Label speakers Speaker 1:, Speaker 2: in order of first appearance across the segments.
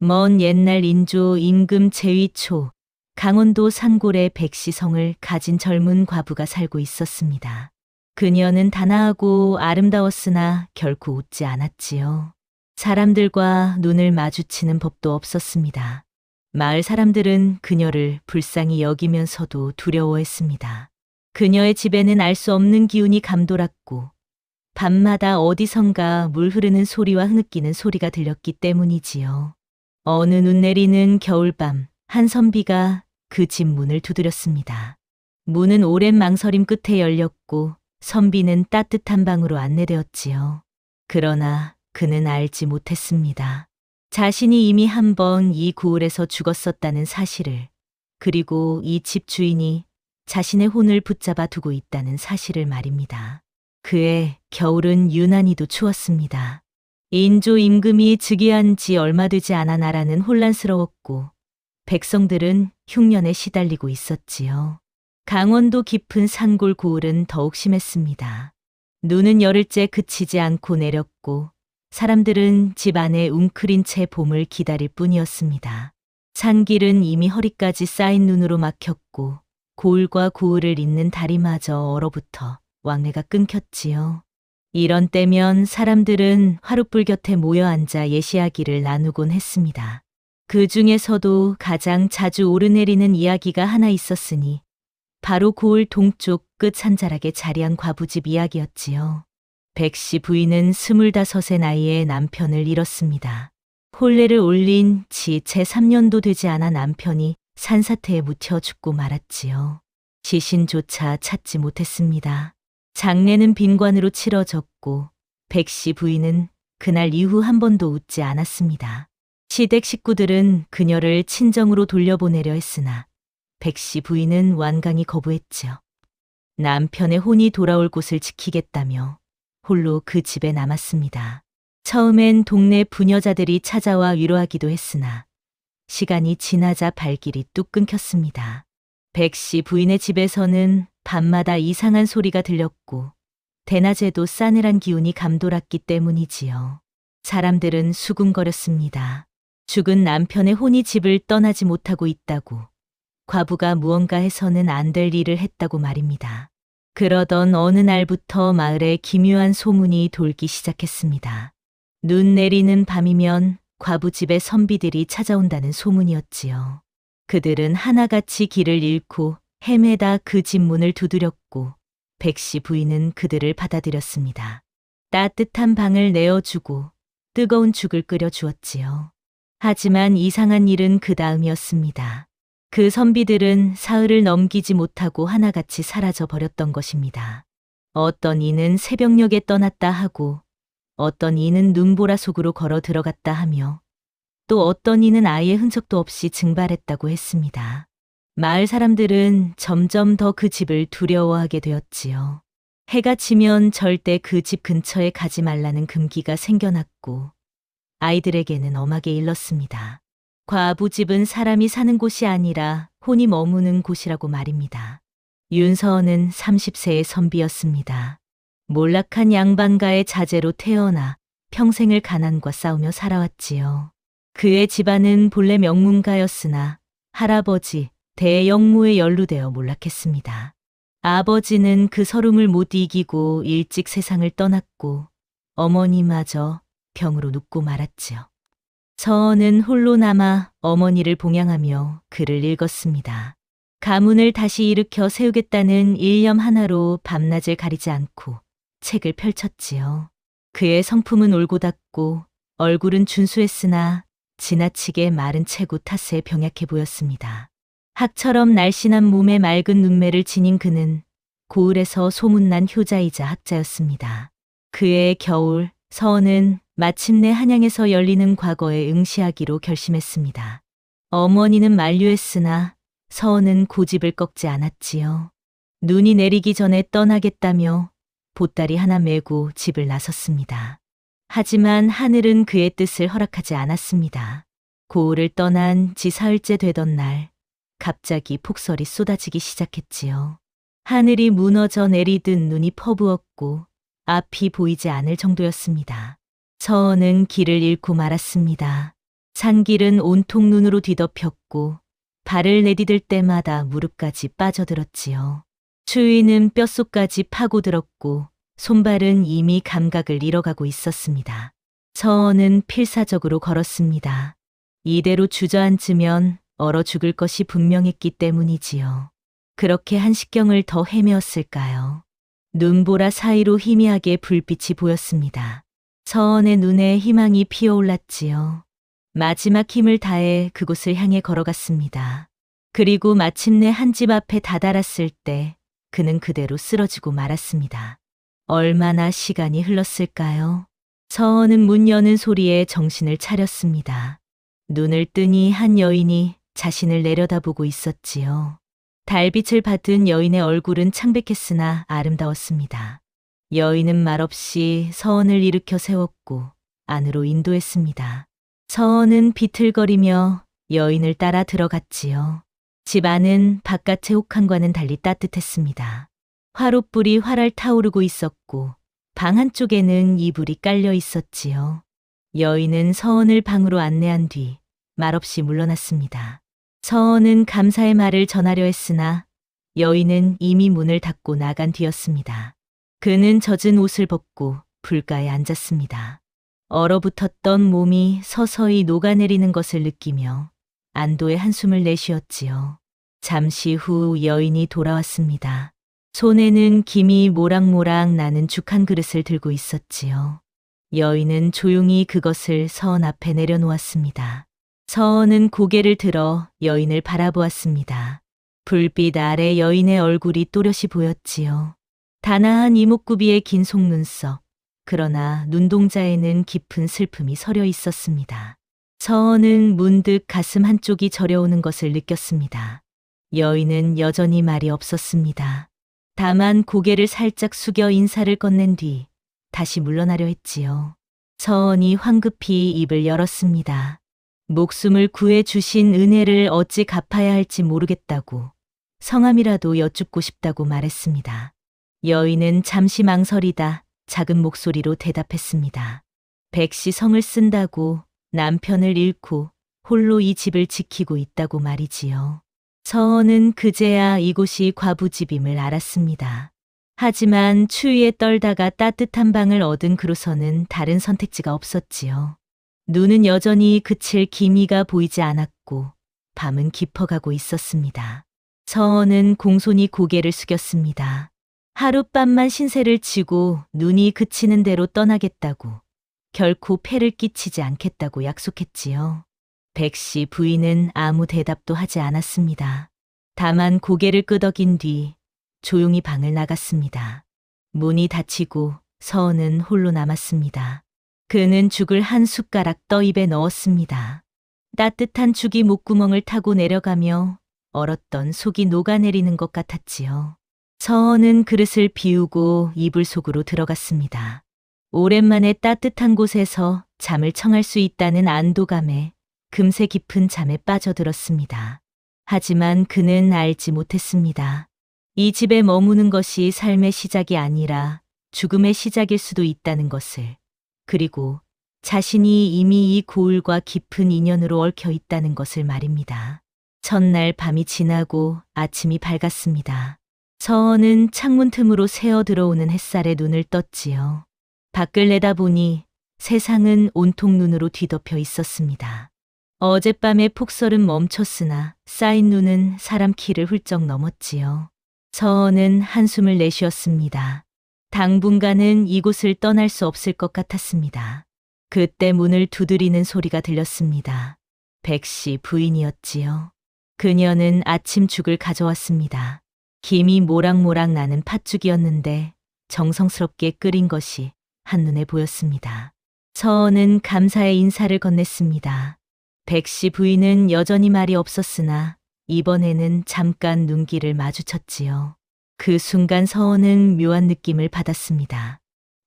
Speaker 1: 먼 옛날 인조 임금 제위초 강원도 산골에 백시성을 가진 젊은 과부가 살고 있었습니다. 그녀는 단아하고 아름다웠으나 결코 웃지 않았지요. 사람들과 눈을 마주치는 법도 없었습니다. 마을 사람들은 그녀를 불쌍히 여기면서도 두려워했습니다. 그녀의 집에는 알 수 없는 기운이 감돌았고 밤마다 어디선가 물 흐르는 소리와 흐느끼는 소리가 들렸기 때문이지요. 어느 눈 내리는 겨울밤 한 선비가 그 집 문을 두드렸습니다. 문은 오랜 망설임 끝에 열렸고 선비는 따뜻한 방으로 안내되었지요. 그러나 그는 알지 못했습니다. 자신이 이미 한 번 이 고을에서 죽었었다는 사실을, 그리고 이 집 주인이 자신의 혼을 붙잡아 두고 있다는 사실을 말입니다. 그해 겨울은 유난히도 추웠습니다. 인조 임금이 즉위한 지 얼마 되지 않아 나라는 혼란스러웠고 백성들은 흉년에 시달리고 있었지요. 강원도 깊은 산골 고을은 더욱 심했습니다. 눈은 열흘째 그치지 않고 내렸고 사람들은 집 안에 웅크린 채 봄을 기다릴 뿐이었습니다. 산길은 이미 허리까지 쌓인 눈으로 막혔고 고을과 고을을 잇는 다리마저 얼어붙어 왕래가 끊겼지요. 이런 때면 사람들은 화롯불 곁에 모여 앉아 예시하기를 나누곤 했습니다. 그 중에서도 가장 자주 오르내리는 이야기가 하나 있었으니 바로 고을 동쪽 끝 산자락에 자리한 과부집 이야기였지요. 백씨 부인은 25의 나이에 남편을 잃었습니다. 혼례를 올린 지 채 3년도 되지 않아 남편이 산사태에 묻혀 죽고 말았지요. 시신조차 찾지 못했습니다. 장례는 빈관으로 치러졌고 백씨 부인은 그날 이후 한 번도 웃지 않았습니다. 시댁 식구들은 그녀를 친정으로 돌려보내려 했으나 백씨 부인은 완강히 거부했지요. 남편의 혼이 돌아올 곳을 지키겠다며 홀로 그 집에 남았습니다. 처음엔 동네 부녀자들이 찾아와 위로하기도 했으나 시간이 지나자 발길이 뚝 끊겼습니다. 백씨 부인의 집에서는 밤마다 이상한 소리가 들렸고 대낮에도 싸늘한 기운이 감돌았기 때문이지요. 사람들은 수군거렸습니다. 죽은 남편의 혼이 집을 떠나지 못하고 있다고, 과부가 무언가 해서는 안 될 일을 했다고 말입니다. 그러던 어느 날부터 마을에 기묘한 소문이 돌기 시작했습니다. 눈 내리는 밤이면 과부집에 선비들이 찾아온다는 소문이었지요. 그들은 하나같이 길을 잃고 헤매다 그 집 문을 두드렸고 백씨 부인은 그들을 받아들였습니다. 따뜻한 방을 내어주고 뜨거운 죽을 끓여 주었지요. 하지만 이상한 일은 그 다음이었습니다. 그 선비들은 사흘을 넘기지 못하고 하나같이 사라져 버렸던 것입니다. 어떤 이는 새벽녘에 떠났다 하고 어떤 이는 눈보라 속으로 걸어 들어갔다 하며 또 어떤 이는 아예 흔적도 없이 증발했다고 했습니다. 마을 사람들은 점점 더 그 집을 두려워하게 되었지요. 해가 지면 절대 그 집 근처에 가지 말라는 금기가 생겨났고 아이들에게는 엄하게 일렀습니다. 과부 집은 사람이 사는 곳이 아니라 혼이 머무는 곳이라고 말입니다. 윤서원은 30세의 선비였습니다. 몰락한 양반가의 자제로 태어나 평생을 가난과 싸우며 살아왔지요. 그의 집안은 본래 명문가였으나 할아버지, 대영무에 연루되어 몰락했습니다. 아버지는 그 서름을 못 이기고 일찍 세상을 떠났고 어머니마저 병으로 눕고 말았지요. 서원은 홀로 남아 어머니를 봉양하며 글을 읽었습니다. 가문을 다시 일으켜 세우겠다는 일념 하나로 밤낮을 가리지 않고 책을 펼쳤지요. 그의 성품은 올곧았고 얼굴은 준수했으나 지나치게 마른 체구 탓에 병약해 보였습니다. 학처럼 날씬한 몸에 맑은 눈매를 지닌 그는 고을에서 소문난 효자이자 학자였습니다. 그의 겨울, 서원은 마침내 한양에서 열리는 과거에 응시하기로 결심했습니다. 어머니는 만류했으나 서원은 고집을 꺾지 않았지요. 눈이 내리기 전에 떠나겠다며 보따리 하나 메고 집을 나섰습니다. 하지만 하늘은 그의 뜻을 허락하지 않았습니다. 고을을 떠난 지 사흘째 되던 날 갑자기 폭설이 쏟아지기 시작했지요. 하늘이 무너져 내리듯 눈이 퍼부었고 앞이 보이지 않을 정도였습니다. 서원은 길을 잃고 말았습니다. 산길은 온통 눈으로 뒤덮였고 발을 내디딜 때마다 무릎까지 빠져들었지요. 추위는 뼛속까지 파고들었고 손발은 이미 감각을 잃어가고 있었습니다. 서원은 필사적으로 걸었습니다. 이대로 주저앉으면 얼어 죽을 것이 분명했기 때문이지요. 그렇게 한식경을 더 헤매었을까요? 눈보라 사이로 희미하게 불빛이 보였습니다. 서원의 눈에 희망이 피어올랐지요. 마지막 힘을 다해 그곳을 향해 걸어갔습니다. 그리고 마침내 한 집 앞에 다다랐을 때 그는 그대로 쓰러지고 말았습니다. 얼마나 시간이 흘렀을까요? 서원은 문 여는 소리에 정신을 차렸습니다. 눈을 뜨니 한 여인이 자신을 내려다보고 있었지요. 달빛을 받은 여인의 얼굴은 창백했으나 아름다웠습니다. 여인은 말없이 서원을 일으켜 세웠고 안으로 인도했습니다. 서원은 비틀거리며 여인을 따라 들어갔지요. 집 안은 바깥의 혹한과는 달리 따뜻했습니다. 화롯불이 활활 타오르고 있었고 방 한쪽에는 이불이 깔려 있었지요. 여인은 서원을 방으로 안내한 뒤 말없이 물러났습니다. 서원은 감사의 말을 전하려 했으나 여인은 이미 문을 닫고 나간 뒤였습니다. 그는 젖은 옷을 벗고 불가에 앉았습니다. 얼어붙었던 몸이 서서히 녹아내리는 것을 느끼며 안도의 한숨을 내쉬었지요. 잠시 후 여인이 돌아왔습니다. 손에는 김이 모락모락 나는 죽 한 그릇을 들고 있었지요. 여인은 조용히 그것을 서원 앞에 내려놓았습니다. 서원은 고개를 들어 여인을 바라보았습니다. 불빛 아래 여인의 얼굴이 또렷이 보였지요. 단아한 이목구비의 긴 속눈썹, 그러나 눈동자에는 깊은 슬픔이 서려 있었습니다. 서원은 문득 가슴 한쪽이 저려오는 것을 느꼈습니다. 여인은 여전히 말이 없었습니다. 다만 고개를 살짝 숙여 인사를 건넨 뒤 다시 물러나려 했지요. 서원이 황급히 입을 열었습니다. 목숨을 구해 주신 은혜를 어찌 갚아야 할지 모르겠다고, 성함이라도 여쭙고 싶다고 말했습니다. 여인은 잠시 망설이다 작은 목소리로 대답했습니다. 백시 성을 쓴다고 남편을 잃고 홀로 이 집을 지키고 있다고 말이지요. 서원은 그제야 이곳이 과부집임을 알았습니다. 하지만 추위에 떨다가 따뜻한 방을 얻은 그로서는 다른 선택지가 없었지요. 눈은 여전히 그칠 기미가 보이지 않았고 밤은 깊어가고 있었습니다. 서원은 공손히 고개를 숙였습니다. 하룻밤만 신세를 지고 눈이 그치는 대로 떠나겠다고, 결코 폐를 끼치지 않겠다고 약속했지요. 백씨 부인은 아무 대답도 하지 않았습니다. 다만 고개를 끄덕인 뒤 조용히 방을 나갔습니다. 문이 닫히고 서원은 홀로 남았습니다. 그는 죽을 한 숟가락 떠 입에 넣었습니다. 따뜻한 죽이 목구멍을 타고 내려가며 얼었던 속이 녹아내리는 것 같았지요. 서원은 그릇을 비우고 이불 속으로 들어갔습니다. 오랜만에 따뜻한 곳에서 잠을 청할 수 있다는 안도감에 금세 깊은 잠에 빠져들었습니다. 하지만 그는 알지 못했습니다. 이 집에 머무는 것이 삶의 시작이 아니라 죽음의 시작일 수도 있다는 것을, 그리고 자신이 이미 이 고을과 깊은 인연으로 얽혀 있다는 것을 말입니다. 첫날 밤이 지나고 아침이 밝았습니다. 서원은 창문 틈으로 새어 들어오는 햇살에 눈을 떴지요. 밖을 내다보니 세상은 온통 눈으로 뒤덮여 있었습니다. 어젯밤의 폭설은 멈췄으나 쌓인 눈은 사람 키를 훌쩍 넘었지요. 서원은 한숨을 내쉬었습니다. 당분간은 이곳을 떠날 수 없을 것 같았습니다. 그때 문을 두드리는 소리가 들렸습니다. 백씨 부인이었지요. 그녀는 아침 죽을 가져왔습니다. 김이 모락모락 나는 팥죽이었는데 정성스럽게 끓인 것이 한눈에 보였습니다. 서원은 감사의 인사를 건넸습니다. 백씨 부인은 여전히 말이 없었으나 이번에는 잠깐 눈길을 마주쳤지요. 그 순간 서원은 묘한 느낌을 받았습니다.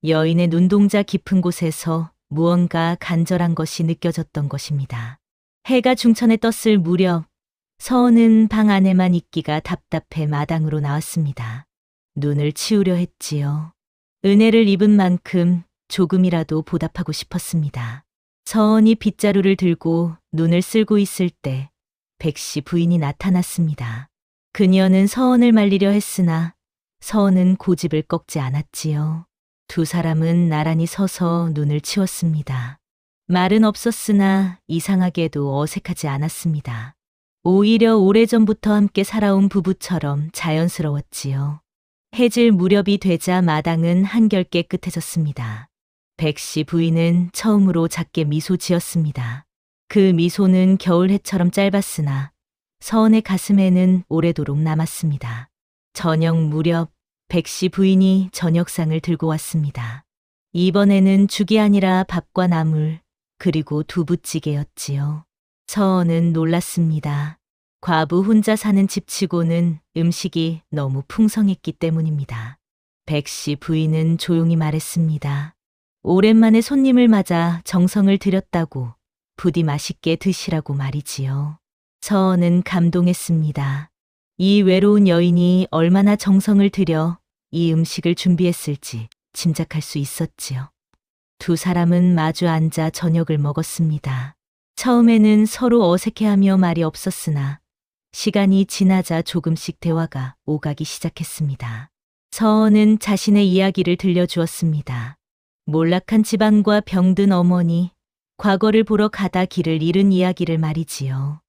Speaker 1: 여인의 눈동자 깊은 곳에서 무언가 간절한 것이 느껴졌던 것입니다. 해가 중천에 떴을 무렵 서원은 방 안에만 있기가 답답해 마당으로 나왔습니다. 눈을 치우려 했지요. 은혜를 입은 만큼 조금이라도 보답하고 싶었습니다. 서원이 빗자루를 들고 눈을 쓸고 있을 때 백씨 부인이 나타났습니다. 그녀는 서원을 말리려 했으나 서원은 고집을 꺾지 않았지요. 두 사람은 나란히 서서 눈을 치웠습니다. 말은 없었으나 이상하게도 어색하지 않았습니다. 오히려 오래전부터 함께 살아온 부부처럼 자연스러웠지요. 해질 무렵이 되자 마당은 한결 깨끗해졌습니다. 백씨 부인은 처음으로 작게 미소 지었습니다. 그 미소는 겨울해처럼 짧았으나 서원의 가슴에는 오래도록 남았습니다. 저녁 무렵 백씨 부인이 저녁상을 들고 왔습니다. 이번에는 죽이 아니라 밥과 나물 그리고 두부찌개였지요. 서원은 놀랐습니다. 과부 혼자 사는 집치고는 음식이 너무 풍성했기 때문입니다. 백씨 부인은 조용히 말했습니다. 오랜만에 손님을 맞아 정성을 들였다고 부디 맛있게 드시라고 말이지요. 서원은 감동했습니다. 이 외로운 여인이 얼마나 정성을 들여 이 음식을 준비했을지 짐작할 수 있었지요. 두 사람은 마주 앉아 저녁을 먹었습니다. 처음에는 서로 어색해하며 말이 없었으나 시간이 지나자 조금씩 대화가 오가기 시작했습니다. 서원은 자신의 이야기를 들려주었습니다. 몰락한 집안과 병든 어머니, 과거를 보러 가다 길을 잃은 이야기를 말이지요.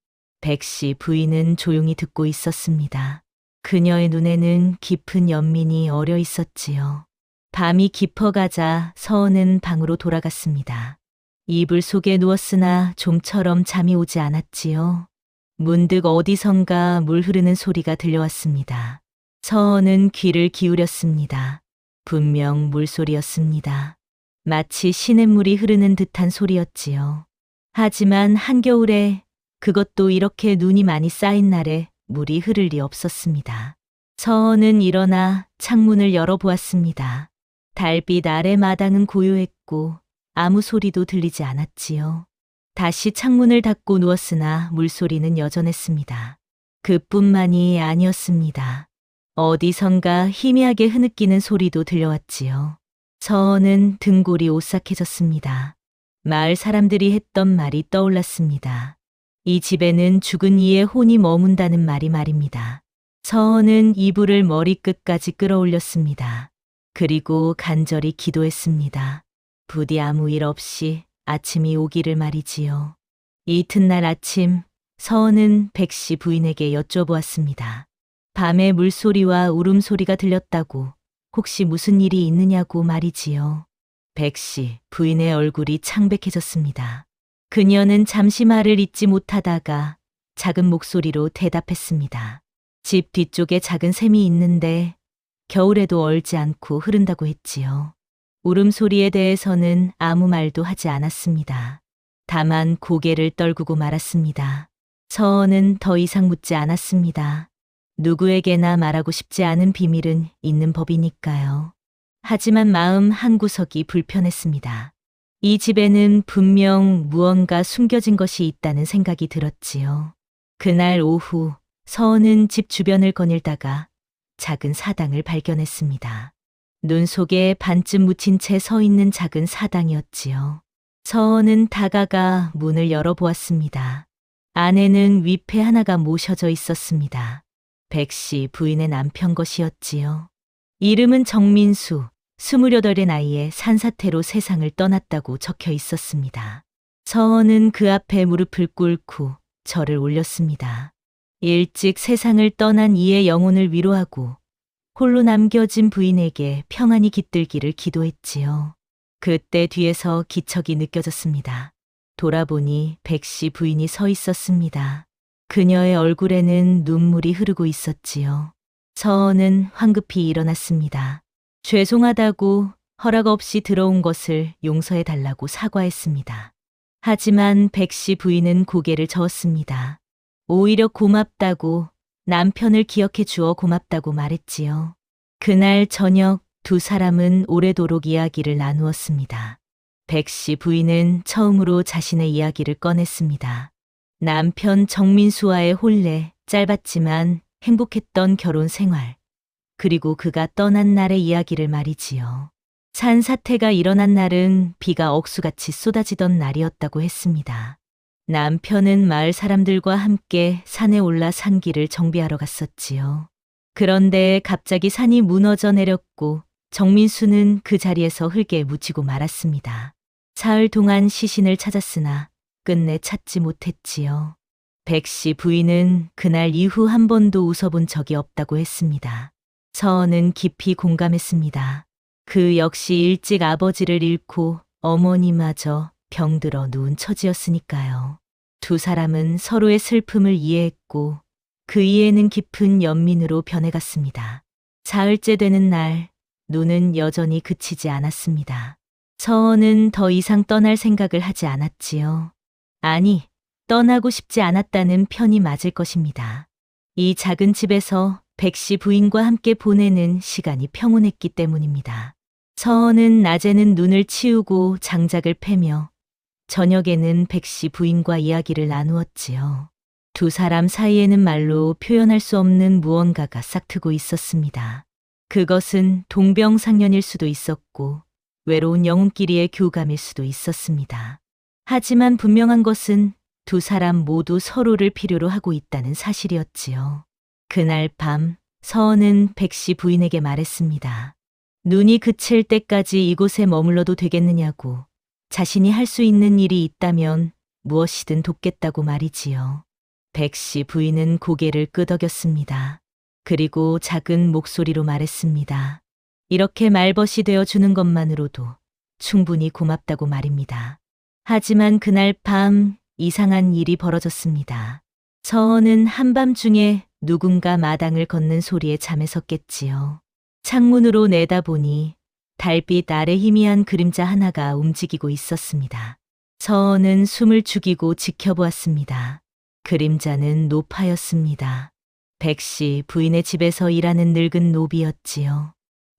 Speaker 1: 백씨 부인은 조용히 듣고 있었습니다. 그녀의 눈에는 깊은 연민이 어려 있었지요. 밤이 깊어가자 서원은 방으로 돌아갔습니다. 이불 속에 누웠으나 좀처럼 잠이 오지 않았지요. 문득 어디선가 물 흐르는 소리가 들려왔습니다. 서원은 귀를 기울였습니다. 분명 물소리였습니다. 마치 시냇물이 흐르는 듯한 소리였지요. 하지만 한겨울에 그것도 이렇게 눈이 많이 쌓인 날에 물이 흐를 리 없었습니다. 서원은 일어나 창문을 열어보았습니다. 달빛 아래 마당은 고요했고 아무 소리도 들리지 않았지요. 다시 창문을 닫고 누웠으나 물소리는 여전했습니다. 그뿐만이 아니었습니다. 어디선가 희미하게 흐느끼는 소리도 들려왔지요. 서원은 등골이 오싹해졌습니다. 마을 사람들이 했던 말이 떠올랐습니다. 이 집에는 죽은 이의 혼이 머문다는 말이 말입니다. 서원은 이불을 머리끝까지 끌어올렸습니다. 그리고 간절히 기도했습니다. 부디 아무 일 없이 아침이 오기를 말이지요. 이튿날 아침 서원은 백씨 부인에게 여쭤보았습니다. 밤에 물소리와 울음소리가 들렸다고 혹시 무슨 일이 있느냐고 말이지요. 백씨 부인의 얼굴이 창백해졌습니다. 그녀는 잠시 말을 잇지 못하다가 작은 목소리로 대답했습니다. 집 뒤쪽에 작은 샘이 있는데 겨울에도 얼지 않고 흐른다고 했지요. 울음소리에 대해서는 아무 말도 하지 않았습니다. 다만 고개를 떨구고 말았습니다. 서원은 더 이상 묻지 않았습니다. 누구에게나 말하고 싶지 않은 비밀은 있는 법이니까요. 하지만 마음 한구석이 불편했습니다. 이 집에는 분명 무언가 숨겨진 것이 있다는 생각이 들었지요. 그날 오후 서원은 집 주변을 거닐다가 작은 사당을 발견했습니다. 눈 속에 반쯤 묻힌 채 서 있는 작은 사당이었지요. 서원은 다가가 문을 열어보았습니다. 안에는 위패 하나가 모셔져 있었습니다. 백씨 부인의 남편 것이었지요. 이름은 정민수, 28의 나이에 산사태로 세상을 떠났다고 적혀 있었습니다. 서원은 그 앞에 무릎을 꿇고 절을 올렸습니다. 일찍 세상을 떠난 이의 영혼을 위로하고 홀로 남겨진 부인에게 평안히 깃들기를 기도했지요. 그때 뒤에서 기척이 느껴졌습니다. 돌아보니 백씨 부인이 서 있었습니다. 그녀의 얼굴에는 눈물이 흐르고 있었지요. 서원은 황급히 일어났습니다. 죄송하다고 허락 없이 들어온 것을 용서해 달라고 사과했습니다. 하지만 백씨 부인은 고개를 저었습니다. 오히려 고맙다고 남편을 기억해 주어 고맙다고 말했지요. 그날 저녁 두 사람은 오래도록 이야기를 나누었습니다. 백씨 부인은 처음으로 자신의 이야기를 꺼냈습니다. 남편 정민수와의 혼례, 짧았지만 행복했던 결혼 생활, 그리고 그가 떠난 날의 이야기를 말이지요. 산사태가 일어난 날은 비가 억수같이 쏟아지던 날이었다고 했습니다. 남편은 마을 사람들과 함께 산에 올라 산길을 정비하러 갔었지요. 그런데 갑자기 산이 무너져 내렸고 정민수는 그 자리에서 흙에 묻히고 말았습니다. 사흘 동안 시신을 찾았으나 끝내 찾지 못했지요. 백씨 부인은 그날 이후 한 번도 웃어본 적이 없다고 했습니다. 서은은 깊이 공감했습니다. 그 역시 일찍 아버지를 잃고 어머니마저 병들어 누운 처지였으니까요. 두 사람은 서로의 슬픔을 이해했고 그 이해는 깊은 연민으로 변해갔습니다. 사흘째 되는 날, 눈은 여전히 그치지 않았습니다. 서은은 더 이상 떠날 생각을 하지 않았지요. 아니, 떠나고 싶지 않았다는 편이 맞을 것입니다. 이 작은 집에서 백씨 부인과 함께 보내는 시간이 평온했기 때문입니다. 서은은 낮에는 눈을 치우고 장작을 패며 저녁에는 백씨 부인과 이야기를 나누었지요. 두 사람 사이에는 말로 표현할 수 없는 무언가가 싹트고 있었습니다. 그것은 동병상련일 수도 있었고 외로운 영혼끼리의 교감일 수도 있었습니다. 하지만 분명한 것은 두 사람 모두 서로를 필요로 하고 있다는 사실이었지요. 그날 밤 서은은 백씨 부인에게 말했습니다. 눈이 그칠 때까지 이곳에 머물러도 되겠느냐고, 자신이 할 수 있는 일이 있다면 무엇이든 돕겠다고 말이지요. 백씨 부인은 고개를 끄덕였습니다. 그리고 작은 목소리로 말했습니다. 이렇게 말벗이 되어 주는 것만으로도 충분히 고맙다고 말입니다. 하지만 그날 밤 이상한 일이 벌어졌습니다. 서은은 한밤중에 누군가 마당을 걷는 소리에 잠에서 깼지요. 창문으로 내다보니 달빛 아래 희미한 그림자 하나가 움직이고 있었습니다. 서은은 숨을 죽이고 지켜보았습니다. 그림자는 노파였습니다. 백씨 부인의 집에서 일하는 늙은 노비였지요.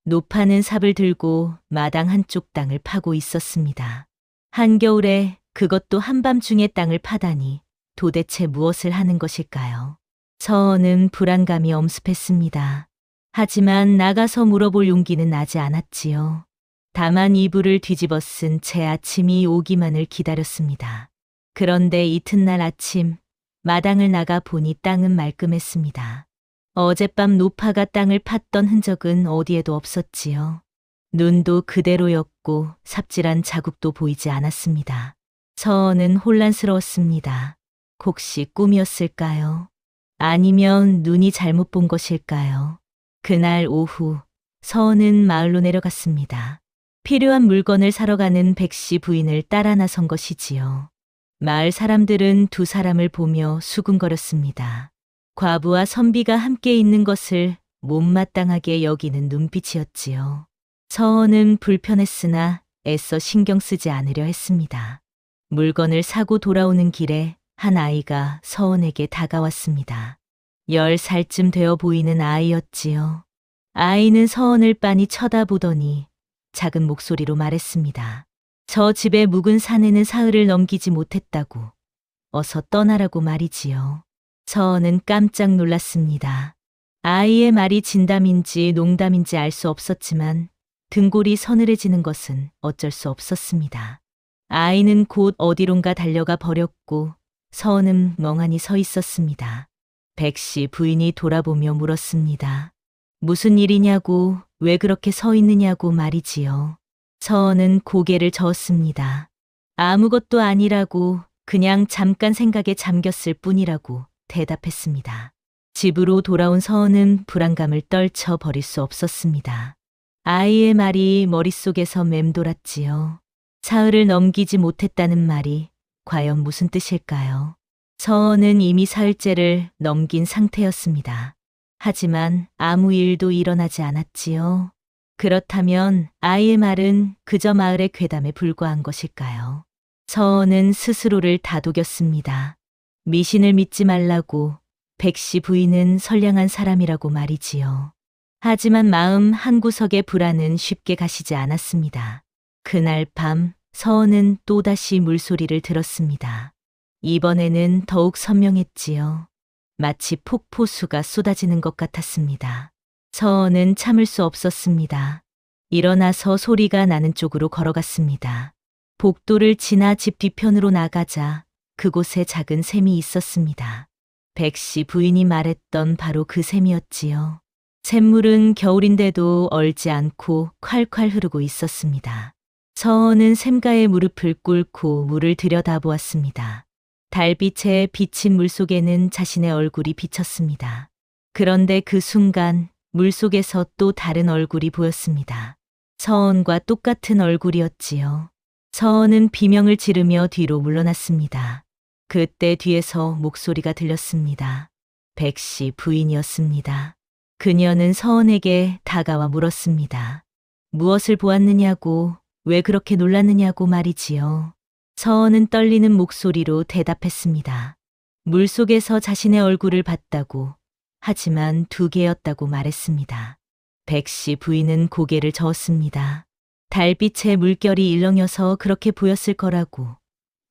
Speaker 1: 노파는 삽을 들고 마당 한쪽 땅을 파고 있었습니다. 한겨울에 그것도 한밤중에 땅을 파다니 도대체 무엇을 하는 것일까요? 서은은 불안감이 엄습했습니다. 하지만 나가서 물어볼 용기는 나지 않았지요. 다만 이불을 뒤집어 쓴 채 아침이 오기만을 기다렸습니다. 그런데 이튿날 아침 마당을 나가 보니 땅은 말끔했습니다. 어젯밤 노파가 땅을 팠던 흔적은 어디에도 없었지요. 눈도 그대로였고 삽질한 자국도 보이지 않았습니다. 서은은 혼란스러웠습니다. 혹시 꿈이었을까요? 아니면 눈이 잘못 본 것일까요? 그날 오후 서은은 마을로 내려갔습니다. 필요한 물건을 사러 가는 백씨 부인을 따라 나선 것이지요. 마을 사람들은 두 사람을 보며 수군거렸습니다. 과부와 선비가 함께 있는 것을 못마땅하게 여기는 눈빛이었지요. 서은은 불편했으나 애써 신경 쓰지 않으려 했습니다. 물건을 사고 돌아오는 길에 한 아이가 서은에게 다가왔습니다. 10살쯤 되어 보이는 아이였지요. 아이는 서은을 빤히 쳐다보더니 작은 목소리로 말했습니다. 저 집의 묵은 산에는 사흘을 넘기지 못했다고. 어서 떠나라고 말이지요. 서은은 깜짝 놀랐습니다. 아이의 말이 진담인지 농담인지 알 수 없었지만 등골이 서늘해지는 것은 어쩔 수 없었습니다. 아이는 곧 어디론가 달려가 버렸고 서은은 멍하니 서 있었습니다. 백씨 부인이 돌아보며 물었습니다. 무슨 일이냐고, 왜 그렇게 서 있느냐고 말이지요. 서은은 고개를 저었습니다. 아무것도 아니라고, 그냥 잠깐 생각에 잠겼을 뿐이라고 대답했습니다. 집으로 돌아온 서은은 불안감을 떨쳐 버릴 수 없었습니다. 아이의 말이 머릿속에서 맴돌았지요. 사흘을 넘기지 못했다는 말이 과연 무슨 뜻일까요? 서은은 이미 사흘째를 넘긴 상태였습니다. 하지만 아무 일도 일어나지 않았지요. 그렇다면 아이의 말은 그저 마을의 괴담에 불과한 것일까요? 서은은 스스로를 다독였습니다. 미신을 믿지 말라고, 백씨 부인은 선량한 사람이라고 말이지요. 하지만 마음 한구석의 불안은 쉽게 가시지 않았습니다. 그날 밤 서은은 또다시 물소리를 들었습니다. 이번에는 더욱 선명했지요. 마치 폭포수가 쏟아지는 것 같았습니다. 서은은 참을 수 없었습니다. 일어나서 소리가 나는 쪽으로 걸어갔습니다. 복도를 지나 집 뒤편으로 나가자 그곳에 작은 샘이 있었습니다. 백씨 부인이 말했던 바로 그 샘이었지요. 샘물은 겨울인데도 얼지 않고 콸콸 흐르고 있었습니다. 서원은 샘가에 무릎을 꿇고 물을 들여다보았습니다. 달빛에 비친 물속에는 자신의 얼굴이 비쳤습니다. 그런데 그 순간 물속에서 또 다른 얼굴이 보였습니다. 서원과 똑같은 얼굴이었지요. 서원은 비명을 지르며 뒤로 물러났습니다. 그때 뒤에서 목소리가 들렸습니다. 백씨 부인이었습니다. 그녀는 서원에게 다가와 물었습니다. 무엇을 보았느냐고, 왜 그렇게 놀랐느냐고 말이지요. 서원은 떨리는 목소리로 대답했습니다. 물속에서 자신의 얼굴을 봤다고, 하지만 두 개였다고 말했습니다. 백씨 부인은 고개를 저었습니다. 달빛에 물결이 일렁여서 그렇게 보였을 거라고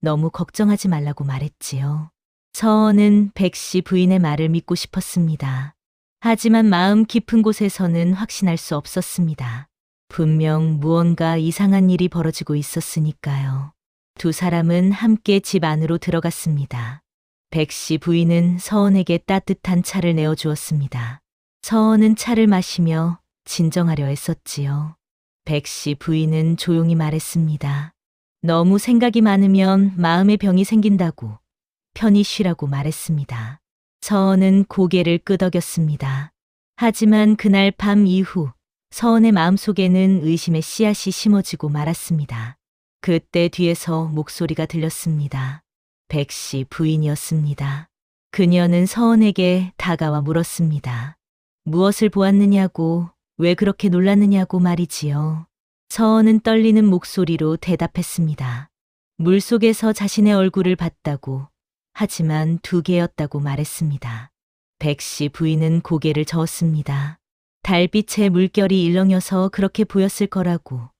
Speaker 1: 너무 걱정하지 말라고 말했지요. 서원은 백씨 부인의 말을 믿고 싶었습니다. 하지만 마음 깊은 곳에서는 확신할 수 없었습니다. 분명 무언가 이상한 일이 벌어지고 있었으니까요. 두 사람은 함께 집 안으로 들어갔습니다. 백씨 부인은 서원에게 따뜻한 차를 내어주었습니다. 서원은 차를 마시며 진정하려 했었지요. 백씨 부인은 조용히 말했습니다. 너무 생각이 많으면 마음의 병이 생긴다고 편히 쉬라고 말했습니다. 서원은 고개를 끄덕였습니다. 하지만 그날 밤 이후 서원의 마음속에는 의심의 씨앗이 심어지고 말았습니다. 그때 뒤에서 목소리가 들렸습니다. 백씨 부인이었습니다. 그녀는 서원에게 다가와 물었습니다. 무엇을 보았느냐고, 왜 그렇게 놀랐느냐고 말이지요. 서원은 떨리는 목소리로 대답했습니다. 물속에서 자신의 얼굴을 봤다고, 하지만 두 개였다고 말했습니다. 백씨 부인은 고개를 저었습니다. 달빛에 물결이 일렁여서 그렇게 보였을 거라고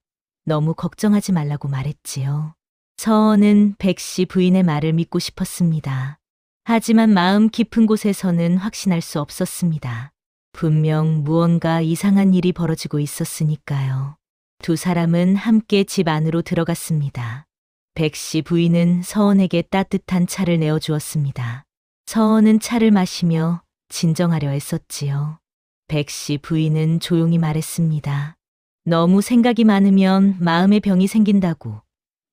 Speaker 1: 너무 걱정하지 말라고 말했지요. 서원은 백씨 부인의 말을 믿고 싶었습니다. 하지만 마음 깊은 곳에서는 확신할 수 없었습니다. 분명 무언가 이상한 일이 벌어지고 있었으니까요. 두 사람은 함께 집 안으로 들어갔습니다. 백씨 부인은 서원에게 따뜻한 차를 내어주었습니다. 서원은 차를 마시며 진정하려 했었지요. 백씨 부인은 조용히 말했습니다. 너무 생각이 많으면 마음의 병이 생긴다고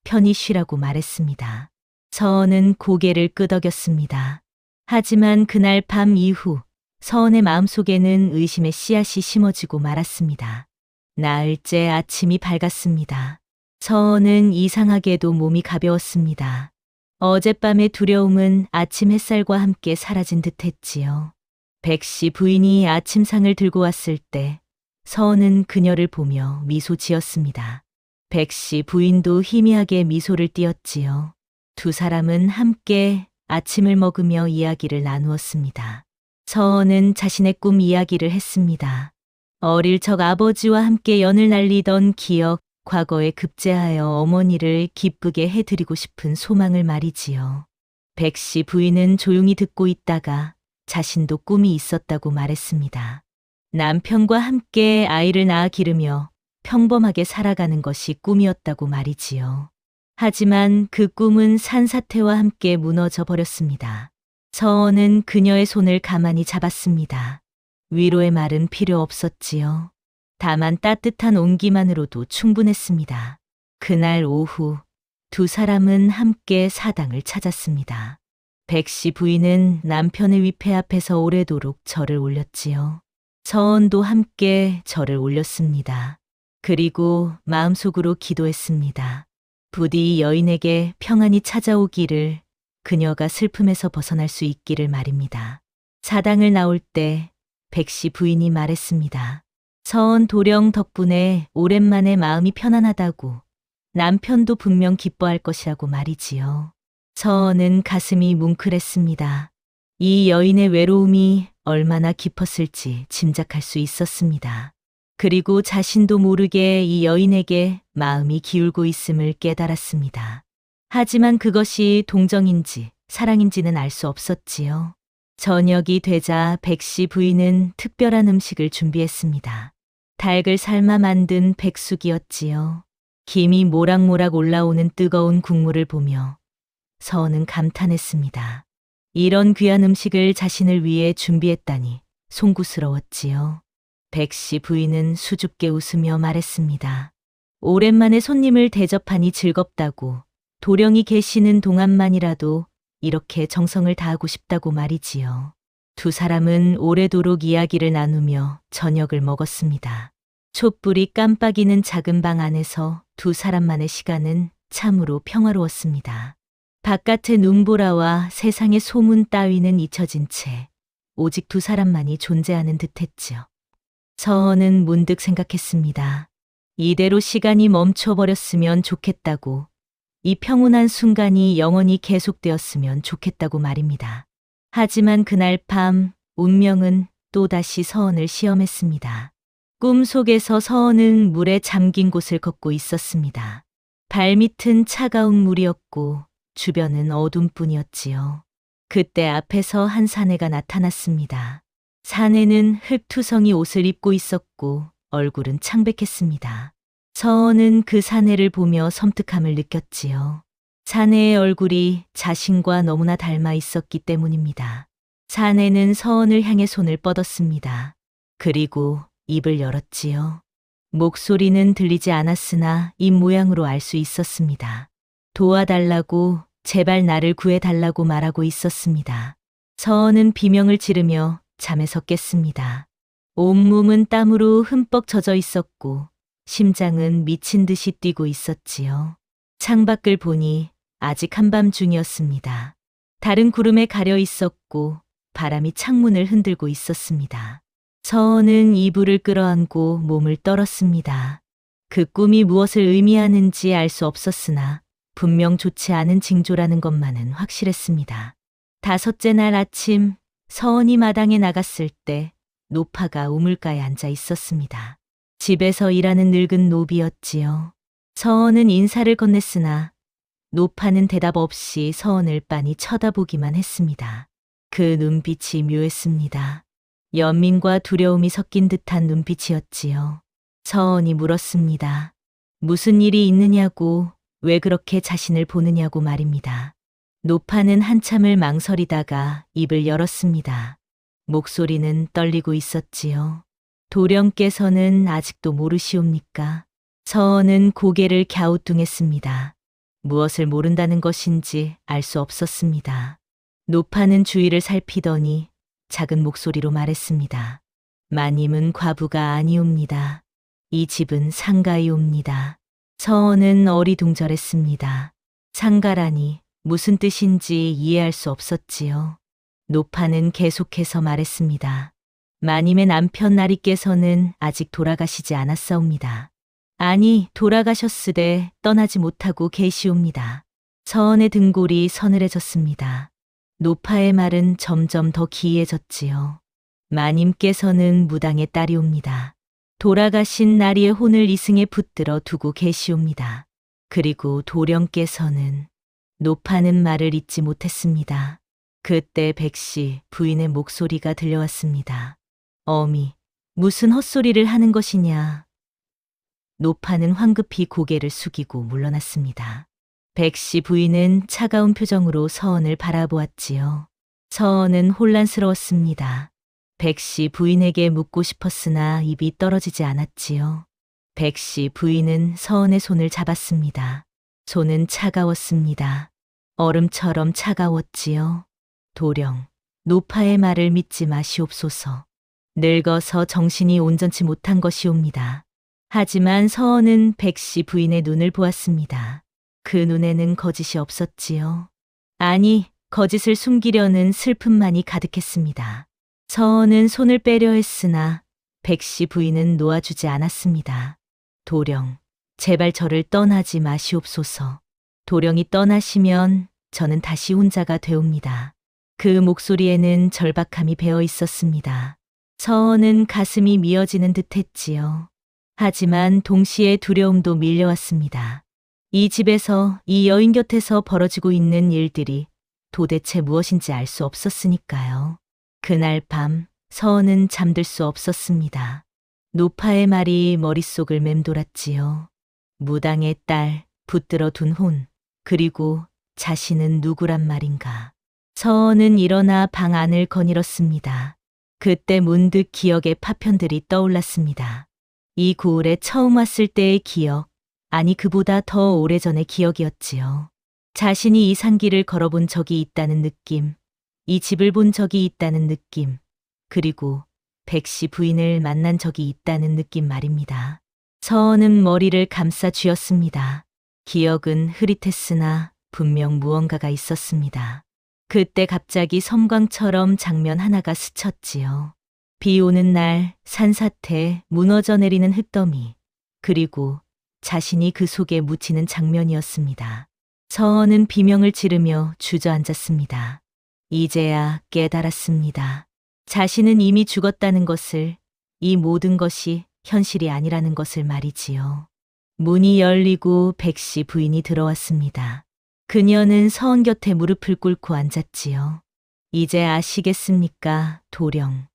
Speaker 1: 편히 쉬라고 말했습니다. 서원은 고개를 끄덕였습니다. 하지만 그날 밤 이후 서원의 마음속에는 의심의 씨앗이 심어지고 말았습니다. 나흘째 아침이 밝았습니다. 서원은 이상하게도 몸이 가벼웠습니다. 어젯밤의 두려움은 아침 햇살과 함께 사라진 듯 했지요. 백씨 부인이 아침상을 들고 왔을 때 서원은 그녀를 보며 미소 지었습니다. 백씨 부인도 희미하게 미소를 띄었지요. 두 사람은 함께 아침을 먹으며 이야기를 나누었습니다. 서원은 자신의 꿈 이야기를 했습니다. 어릴 적 아버지와 함께 연을 날리던 기억, 과거에 급제하여 어머니를 기쁘게 해드리고 싶은 소망을 말이지요. 백씨 부인은 조용히 듣고 있다가 자신도 꿈이 있었다고 말했습니다. 남편과 함께 아이를 낳아 기르며 평범하게 살아가는 것이 꿈이었다고 말이지요. 하지만 그 꿈은 산사태와 함께 무너져 버렸습니다. 서원은 그녀의 손을 가만히 잡았습니다. 위로의 말은 필요 없었지요. 다만 따뜻한 온기만으로도 충분했습니다. 그날 오후 두 사람은 함께 사당을 찾았습니다. 백씨 부인은 남편의 위패 앞에서 오래도록 절을 올렸지요. 서원도 함께 절을 올렸습니다. 그리고 마음속으로 기도했습니다. 부디 여인에게 평안이 찾아오기를, 그녀가 슬픔에서 벗어날 수 있기를 말입니다. 사당을 나올 때 백씨 부인이 말했습니다. 서원 도령 덕분에 오랜만에 마음이 편안하다고, 남편도 분명 기뻐할 것이라고 말이지요. 서원은 가슴이 뭉클했습니다. 이 여인의 외로움이 얼마나 깊었을지 짐작할 수 있었습니다. 그리고 자신도 모르게 이 여인에게 마음이 기울고 있음을 깨달았습니다. 하지만 그것이 동정인지 사랑인지는 알 수 없었지요. 저녁이 되자 백씨 부인은 특별한 음식을 준비했습니다. 닭을 삶아 만든 백숙이었지요. 김이 모락모락 올라오는 뜨거운 국물을 보며 서은은 감탄했습니다. 이런 귀한 음식을 자신을 위해 준비했다니 송구스러웠지요. 백씨 부인은 수줍게 웃으며 말했습니다. 오랜만에 손님을 대접하니 즐겁다고, 도령이 계시는 동안만이라도 이렇게 정성을 다하고 싶다고 말이지요. 두 사람은 오래도록 이야기를 나누며 저녁을 먹었습니다. 촛불이 깜빡이는 작은 방 안에서 두 사람만의 시간은 참으로 평화로웠습니다. 바깥의 눈보라와 세상의 소문 따위는 잊혀진 채 오직 두 사람만이 존재하는 듯했지요. 서은은 문득 생각했습니다. 이대로 시간이 멈춰버렸으면 좋겠다고, 이 평온한 순간이 영원히 계속되었으면 좋겠다고 말입니다. 하지만 그날 밤 운명은 또다시 서은을 시험했습니다. 꿈속에서 서은은 물에 잠긴 곳을 걷고 있었습니다. 발밑은 차가운 물이었고 주변은 어둠뿐이었지요. 그때 앞에서 한 사내가 나타났습니다. 사내는 흙투성이 옷을 입고 있었고 얼굴은 창백했습니다. 서은은 그 사내를 보며 섬뜩함을 느꼈지요. 사내의 얼굴이 자신과 너무나 닮아 있었기 때문입니다. 사내는 서은을 향해 손을 뻗었습니다. 그리고 입을 열었지요. 목소리는 들리지 않았으나 입 모양으로 알 수 있었습니다. 도와달라고, 제발 나를 구해달라고 말하고 있었습니다. 서은은 비명을 지르며 잠에서 깼습니다. 온몸은 땀으로 흠뻑 젖어 있었고 심장은 미친 듯이 뛰고 있었지요. 창밖을 보니 아직 한밤중이었습니다. 달은 구름에 가려 있었고 바람이 창문을 흔들고 있었습니다. 서은은 이불을 끌어안고 몸을 떨었습니다. 그 꿈이 무엇을 의미하는지 알 수 없었으나 분명 좋지 않은 징조라는 것만은 확실했습니다. 다섯째 날 아침 서은이 마당에 나갔을 때 노파가 우물가에 앉아 있었습니다. 집에서 일하는 늙은 노비였지요. 서은은 인사를 건넸으나 노파는 대답 없이 서은을 빤히 쳐다보기만 했습니다. 그 눈빛이 묘했습니다. 연민과 두려움이 섞인 듯한 눈빛이었지요. 서은이 물었습니다. 무슨 일이 있느냐고, 왜 그렇게 자신을 보느냐고 말입니다. 노파는 한참을 망설이다가 입을 열었습니다. 목소리는 떨리고 있었지요. 도령께서는 아직도 모르시옵니까? 서은은 고개를 갸우뚱했습니다. 무엇을 모른다는 것인지 알 수 없었습니다. 노파는 주위를 살피더니 작은 목소리로 말했습니다. 마님은 과부가 아니옵니다. 이 집은 상가이옵니다. 서은은 어리둥절했습니다. 상가라니 무슨 뜻인지 이해할 수 없었지요. 노파는 계속해서 말했습니다. 마님의 남편 나리께서는 아직 돌아가시지 않았사옵니다. 아니, 돌아가셨으되 떠나지 못하고 계시옵니다. 서은의 등골이 서늘해졌습니다. 노파의 말은 점점 더 기이해졌지요. 마님께서는 무당의 딸이옵니다. 돌아가신 나리의 혼을 이승에 붙들어 두고 계시옵니다. 그리고 도령께서는, 노파는 말을 잇지 못했습니다. 그때 백씨 부인의 목소리가 들려왔습니다. 어미, 무슨 헛소리를 하는 것이냐. 노파는 황급히 고개를 숙이고 물러났습니다. 백씨 부인은 차가운 표정으로 서은을 바라보았지요. 서은은 혼란스러웠습니다. 백씨 부인에게 묻고 싶었으나 입이 떨어지지 않았지요. 백씨 부인은 서은의 손을 잡았습니다. 손은 차가웠습니다. 얼음처럼 차가웠지요. 도령, 노파의 말을 믿지 마시옵소서. 늙어서 정신이 온전치 못한 것이옵니다. 하지만 서은은 백씨 부인의 눈을 보았습니다. 그 눈에는 거짓이 없었지요. 아니, 거짓을 숨기려는 슬픔만이 가득했습니다. 서은은 손을 빼려 했으나 백씨 부인은 놓아주지 않았습니다. 도령, 제발 저를 떠나지 마시옵소서. 도령이 떠나시면 저는 다시 혼자가 되옵니다. 그 목소리에는 절박함이 배어 있었습니다. 서은은 가슴이 미어지는 듯했지요. 하지만 동시에 두려움도 밀려왔습니다. 이 집에서, 이 여인 곁에서 벌어지고 있는 일들이 도대체 무엇인지 알 수 없었으니까요. 그날 밤 서은은 잠들 수 없었습니다. 노파의 말이 머릿속을 맴돌았지요. 무당의 딸, 붙들어 둔 혼, 그리고 자신은 누구란 말인가. 서은은 일어나 방 안을 거닐었습니다. 그때 문득 기억의 파편들이 떠올랐습니다. 이 고을에 처음 왔을 때의 기억, 아니 그보다 더 오래전의 기억이었지요. 자신이 이 산길을 걸어본 적이 있다는 느낌, 이 집을 본 적이 있다는 느낌, 그리고 백씨 부인을 만난 적이 있다는 느낌 말입니다. 서은은 머리를 감싸 쥐었습니다. 기억은 흐릿했으나 분명 무언가가 있었습니다. 그때 갑자기 섬광처럼 장면 하나가 스쳤지요. 비 오는 날, 산사태, 무너져 내리는 흙더미, 그리고 자신이 그 속에 묻히는 장면이었습니다. 서은은 비명을 지르며 주저앉았습니다. 이제야 깨달았습니다. 자신은 이미 죽었다는 것을, 이 모든 것이 현실이 아니라는 것을 말이지요. 문이 열리고 백씨 부인이 들어왔습니다. 그녀는 서은 곁에 무릎을 꿇고 앉았지요. 이제 아시겠습니까, 도령.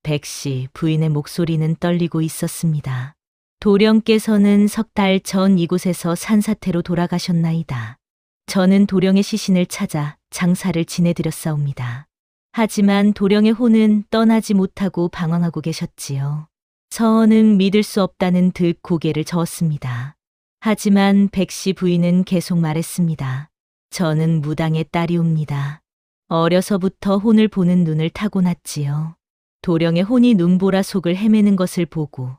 Speaker 1: 백씨 부인의 목소리는 떨리고 있었습니다. 도령께서는 석 달 전 이곳에서 산사태로 돌아가셨나이다. 저는 도령의 시신을 찾아 장사를 지내드렸사옵니다. 하지만 도령의 혼은 떠나지 못하고 방황하고 계셨지요. 서은은 믿을 수 없다는 듯 고개를 저었습니다. 하지만 백씨 부인은 계속 말했습니다. 저는 무당의 딸이옵니다. 어려서부터 혼을 보는 눈을 타고났지요. 도령의 혼이 눈보라 속을 헤매는 것을 보고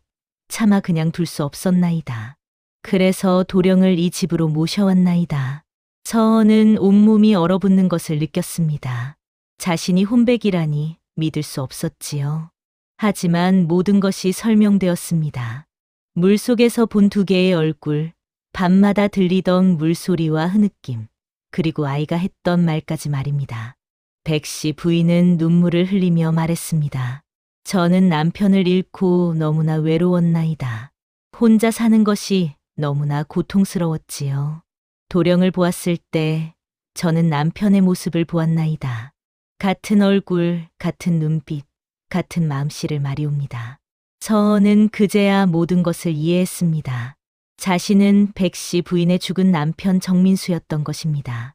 Speaker 1: 차마 그냥 둘 수 없었나이다. 그래서 도령을 이 집으로 모셔왔나이다. 서은은 온몸이 얼어붙는 것을 느꼈습니다. 자신이 혼백이라니 믿을 수 없었지요. 하지만 모든 것이 설명되었습니다. 물속에서 본 두 개의 얼굴, 밤마다 들리던 물소리와 흐느낌, 그리고 아이가 했던 말까지 말입니다. 백씨 부인은 눈물을 흘리며 말했습니다. 저는 남편을 잃고 너무나 외로웠나이다. 혼자 사는 것이 너무나 고통스러웠지요. 도령을 보았을 때 저는 남편의 모습을 보았나이다. 같은 얼굴, 같은 눈빛, 같은 마음씨를 말이옵니다. 서은은 그제야 모든 것을 이해했습니다. 자신은 백씨 부인의 죽은 남편 정민수였던 것입니다.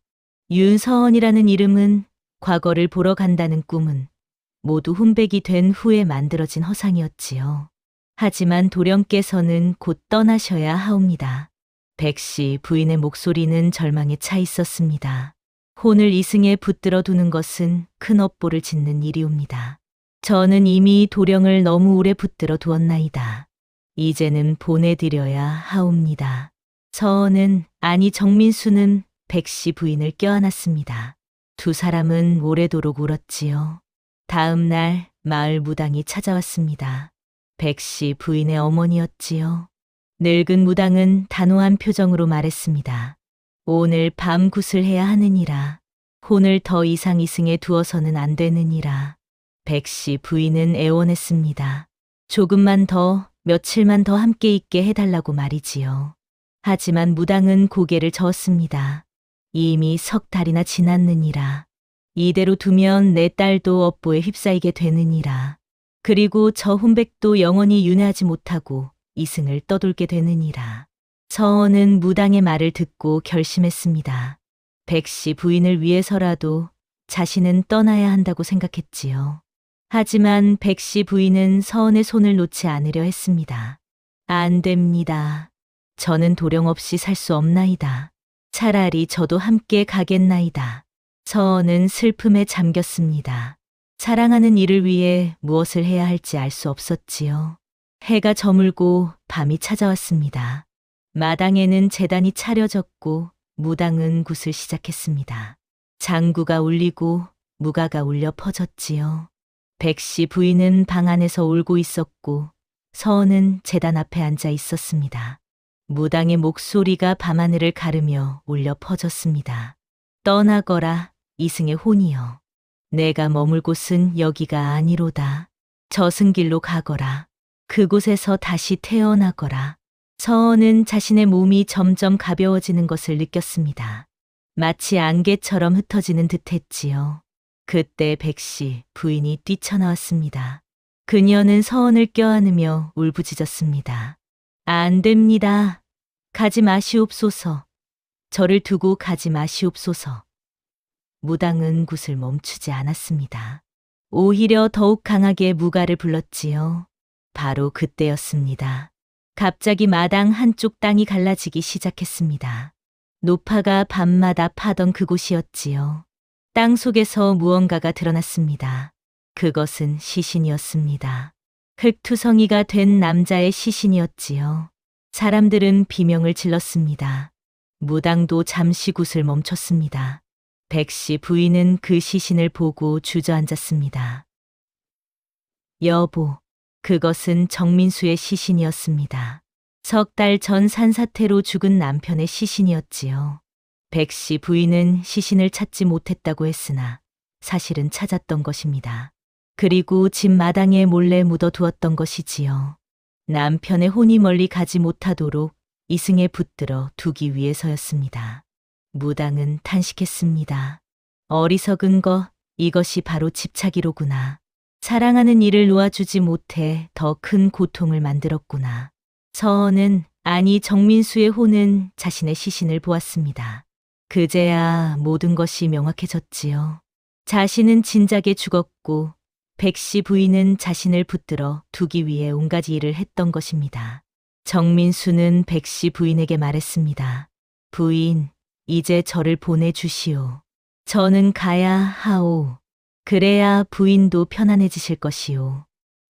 Speaker 1: 윤서은이라는 이름은, 과거를 보러 간다는 꿈은 모두 혼백이 된 후에 만들어진 허상이었지요. 하지만 도령께서는 곧 떠나셔야 하옵니다. 백씨 부인의 목소리는 절망에 차 있었습니다. 혼을 이승에 붙들어 두는 것은 큰 업보를 짓는 일이옵니다. 저는 이미 도령을 너무 오래 붙들어 두었나이다. 이제는 보내드려야 하옵니다. 서은은, 아니 정민수는 백씨 부인을 껴안았습니다. 두 사람은 오래도록 울었지요. 다음 날 마을 무당이 찾아왔습니다. 백씨 부인의 어머니였지요. 늙은 무당은 단호한 표정으로 말했습니다. 오늘 밤 굿을 해야 하느니라. 혼을 더 이상 이승에 두어서는 안 되느니라. 백씨 부인은 애원했습니다. 조금만 더, 며칠만 더 함께 있게 해달라고 말이지요. 하지만 무당은 고개를 저었습니다. 이미 석 달이나 지났느니라. 이대로 두면 내 딸도 업보에 휩싸이게 되느니라. 그리고 저 혼백도 영원히 윤회하지 못하고 이승을 떠돌게 되느니라. 서은은 무당의 말을 듣고 결심했습니다. 백씨 부인을 위해서라도 자신은 떠나야 한다고 생각했지요. 하지만 백씨 부인은 서은의 손을 놓지 않으려 했습니다. 안 됩니다. 저는 도령 없이 살 수 없나이다. 차라리 저도 함께 가겠나이다. 서은은 슬픔에 잠겼습니다. 사랑하는 이를 위해 무엇을 해야 할지 알 수 없었지요. 해가 저물고 밤이 찾아왔습니다. 마당에는 제단이 차려졌고 무당은 굿을 시작했습니다. 장구가 울리고 무가가 울려 퍼졌지요. 백씨 부인은 방 안에서 울고 있었고 서은은 제단 앞에 앉아 있었습니다. 무당의 목소리가 밤하늘을 가르며 울려 퍼졌습니다. 떠나거라, 이승의 혼이여. 내가 머물 곳은 여기가 아니로다. 저승길로 가거라. 그곳에서 다시 태어나거라. 서은은 자신의 몸이 점점 가벼워지는 것을 느꼈습니다. 마치 안개처럼 흩어지는 듯 했지요. 그때 백씨 부인이 뛰쳐나왔습니다. 그녀는 서원을 껴안으며 울부짖었습니다. 안 됩니다. 가지 마시옵소서. 저를 두고 가지 마시옵소서. 무당은 굿을 멈추지 않았습니다. 오히려 더욱 강하게 무가를 불렀지요. 바로 그때였습니다. 갑자기 마당 한쪽 땅이 갈라지기 시작했습니다. 노파가 밤마다 파던 그곳이었지요. 땅 속에서 무언가가 드러났습니다. 그것은 시신이었습니다. 흙투성이가 된 남자의 시신이었지요. 사람들은 비명을 질렀습니다. 무당도 잠시 굿을 멈췄습니다. 백씨 부인은 그 시신을 보고 주저앉았습니다. 여보, 그것은 정민수의 시신이었습니다. 석 달 전 산사태로 죽은 남편의 시신이었지요. 백씨 부인은 시신을 찾지 못했다고 했으나 사실은 찾았던 것입니다. 그리고 집 마당에 몰래 묻어두었던 것이지요. 남편의 혼이 멀리 가지 못하도록 이승에 붙들어 두기 위해서였습니다. 무당은 탄식했습니다. 어리석은 것, 이것이 바로 집착이로구나. 사랑하는 이를 놓아주지 못해 더 큰 고통을 만들었구나. 서은은, 아니 정민수의 혼은 자신의 시신을 보았습니다. 그제야 모든 것이 명확해졌지요. 자신은 진작에 죽었고 백씨 부인은 자신을 붙들어 두기 위해 온갖 일을 했던 것입니다. 정민수는 백씨 부인에게 말했습니다. 부인, 이제 저를 보내주시오. 저는 가야 하오. 그래야 부인도 편안해지실 것이오.